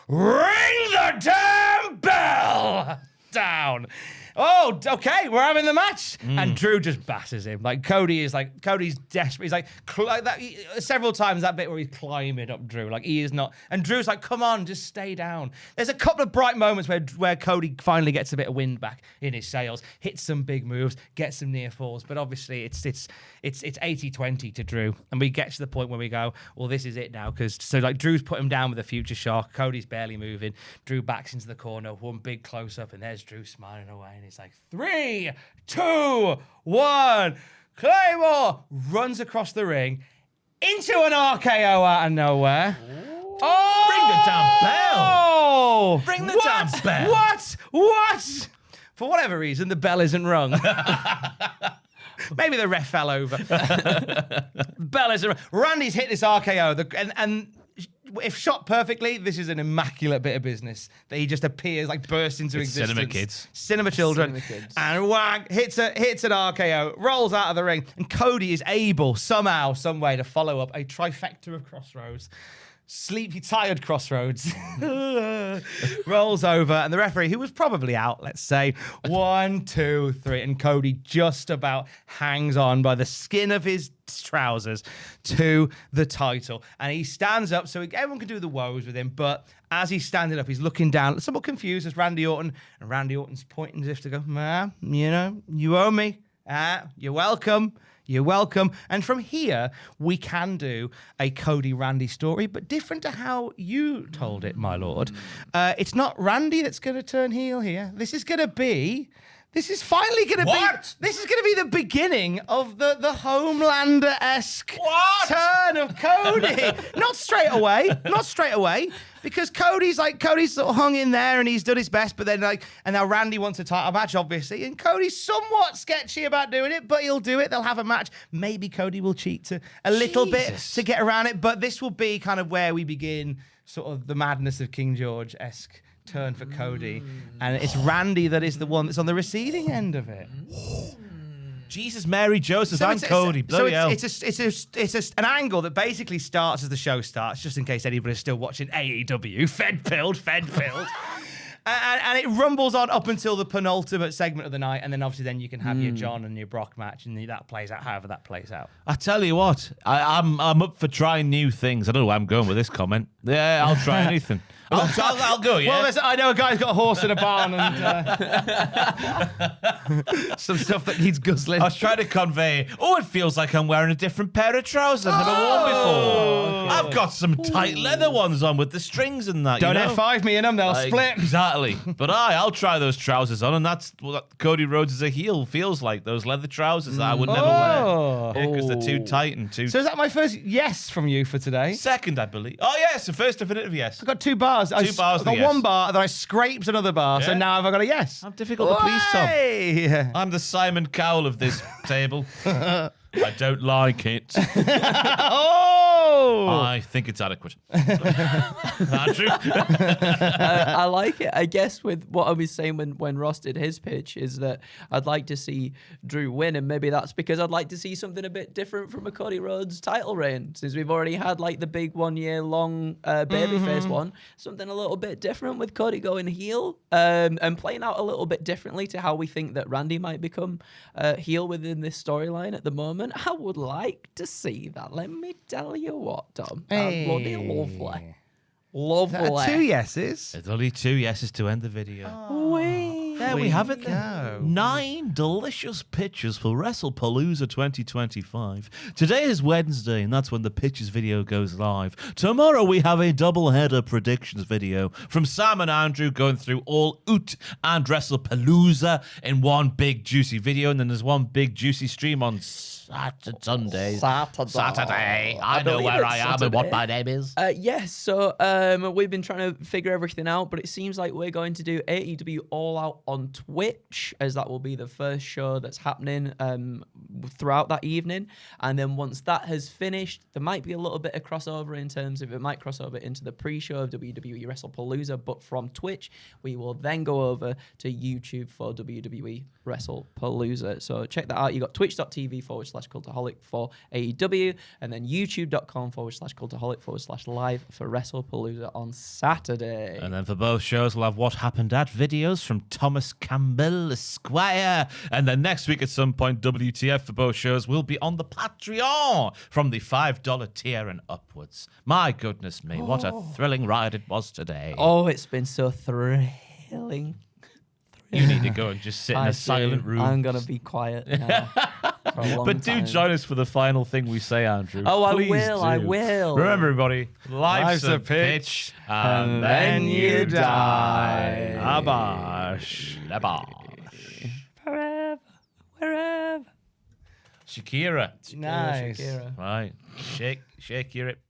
ring the damn bell! Down. Oh, okay, we're having the match. And Drew just bashes him. Like, Cody's desperate. He's like that several times, that bit where he's climbing up Drew. Like, he is not. And Drew's like, come on, just stay down. There's a couple of bright moments where Cody finally gets a bit of wind back in his sails, hits some big moves, gets some near falls. But obviously, it's 80-20 to Drew. And we get to the point where we go, well, this is it now. So Drew's put him down with a future shock. Cody's barely moving. Drew backs into the corner, one big close up, and there's Drew smiling away, and he's like, 3, 2, 1, Claymore runs across the ring into an RKO out of nowhere. Oh! Ring the damn bell. What? For whatever reason, the bell isn't rung. Maybe the ref fell over. Bell is Randy's hit this RKO, and if shot perfectly, this is an immaculate bit of business that he just appears, like bursts into existence. Cinema kids. Cinema children. Cinema kids. And whang, hits an RKO, rolls out of the ring, and Cody is able somehow, some way to follow up a trifecta of crossroads. Sleepy, tired crossroads. Rolls over, and the referee, who was probably out, let's say, 1, 2, 3, and Cody just about hangs on by the skin of his trousers to the title. And he stands up so everyone can do the woes with him, but as he's standing up, he's looking down, somewhat confused as Randy Orton, and Randy Orton's pointing as if to go, man, you know, you owe me. You're welcome. You're welcome. And from here, we can do a Cody Randy story, but different to how you told it, my lord. It's not Randy that's going to turn heel here. This is finally going to be... This is going to be the beginning of the Homelander-esque turn of Cody. Not straight away. Because Cody's sort of hung in there and he's done his best, but then and now Randy wants a title match, obviously, and Cody's somewhat sketchy about doing it, but he'll do it. They'll have a match. Maybe Cody will cheat a little bit to get around it, but this will be kind of where we begin sort of the madness of King George-esque turn for Cody, and it's Randy that is the one that's on the receiving end of it. Jesus, Mary, Joseph, and Cody. Bloody hell. It's an angle that basically starts as the show starts, just in case anybody's still watching AEW. Fed pilled. And it rumbles on up until the penultimate segment of the night, and then obviously then you can have your John and your Brock match, and that plays out however that plays out. I tell you what, I'm up for trying new things. I don't know where I'm going with this comment. Yeah, I'll try anything. I'll go, yeah. Well, I know a guy's got a horse in a barn and some stuff that needs guzzling. I was trying to convey, it feels like I'm wearing a different pair of trousers I've never worn before. Okay. I've got some tight leather ones on with the strings and that. Don't you know? F5 me in them, they'll split. Exactly. But I'll try those trousers on, and that's what Cody Rhodes as a heel feels like, those leather trousers that I would never wear. Because they're too tight and too... So is that my first yes from you for today? Second, I believe. Oh, yes, the first definitive yes. I've got 2 bars. Two bars. I've got one bar, then I scraped another bar, so now I've got a yes. I'm difficult to please, Tom. I'm the Simon Cowell of this table. I don't like it. I think it's adequate. Andrew? I like it. I guess with what I was saying when Ross did his pitch is that I'd like to see Drew win, and maybe that's because I'd like to see something a bit different from a Cody Rhodes title reign, since we've already had like the big 1 year long babyface one. Something a little bit different with Cody going heel and playing out a little bit differently to how we think that Randy might become heel within this storyline at the moment. I would like to see that. Let me tell you what, Tom. Bloody lovely. Lovely. 2 yeses. It's only 2 yeses to end the video. There we have it then. 9 delicious pitches for WrestlePalooza 2025. Today is Wednesday, and that's when the pitches video goes live. Tomorrow we have a double-header predictions video from Sam and Andrew going through all Oot and WrestlePalooza in one big juicy video, and then there's one big juicy stream on Saturday. I know where I am and what my name is. Yes, so we've been trying to figure everything out, but it seems like we're going to do AEW All Out on Twitch, as that will be the first show that's happening throughout that evening. And then once that has finished, there might be a little bit of crossover in terms of it might cross over into the pre-show of WWE WrestlePalooza, but from Twitch, we will then go over to YouTube for WWE WrestlePalooza. So check that out. You got twitch.tv/Cultaholic for AEW, and then youtube.com/Cultaholic/live for WrestlePalooza on Saturday. And then for both shows, we'll have What Happened At videos from Thomas Campbell, Esquire. And then next week at some point, WTF for both shows will be on the Patreon from the $5 tier and upwards. My goodness me, what a thrilling ride it was today. Oh, it's been so thrilling. You need to go and just sit in a silent room. I'm going to be quiet now. For a long But time. do join us for the final thing we say, Andrew. Oh, Please I do. will. Remember, everybody, life's a pitch, and then you die. Abash. Abash. Forever, wherever. Shakira. Nice. Shakira. Right. Shake your hip.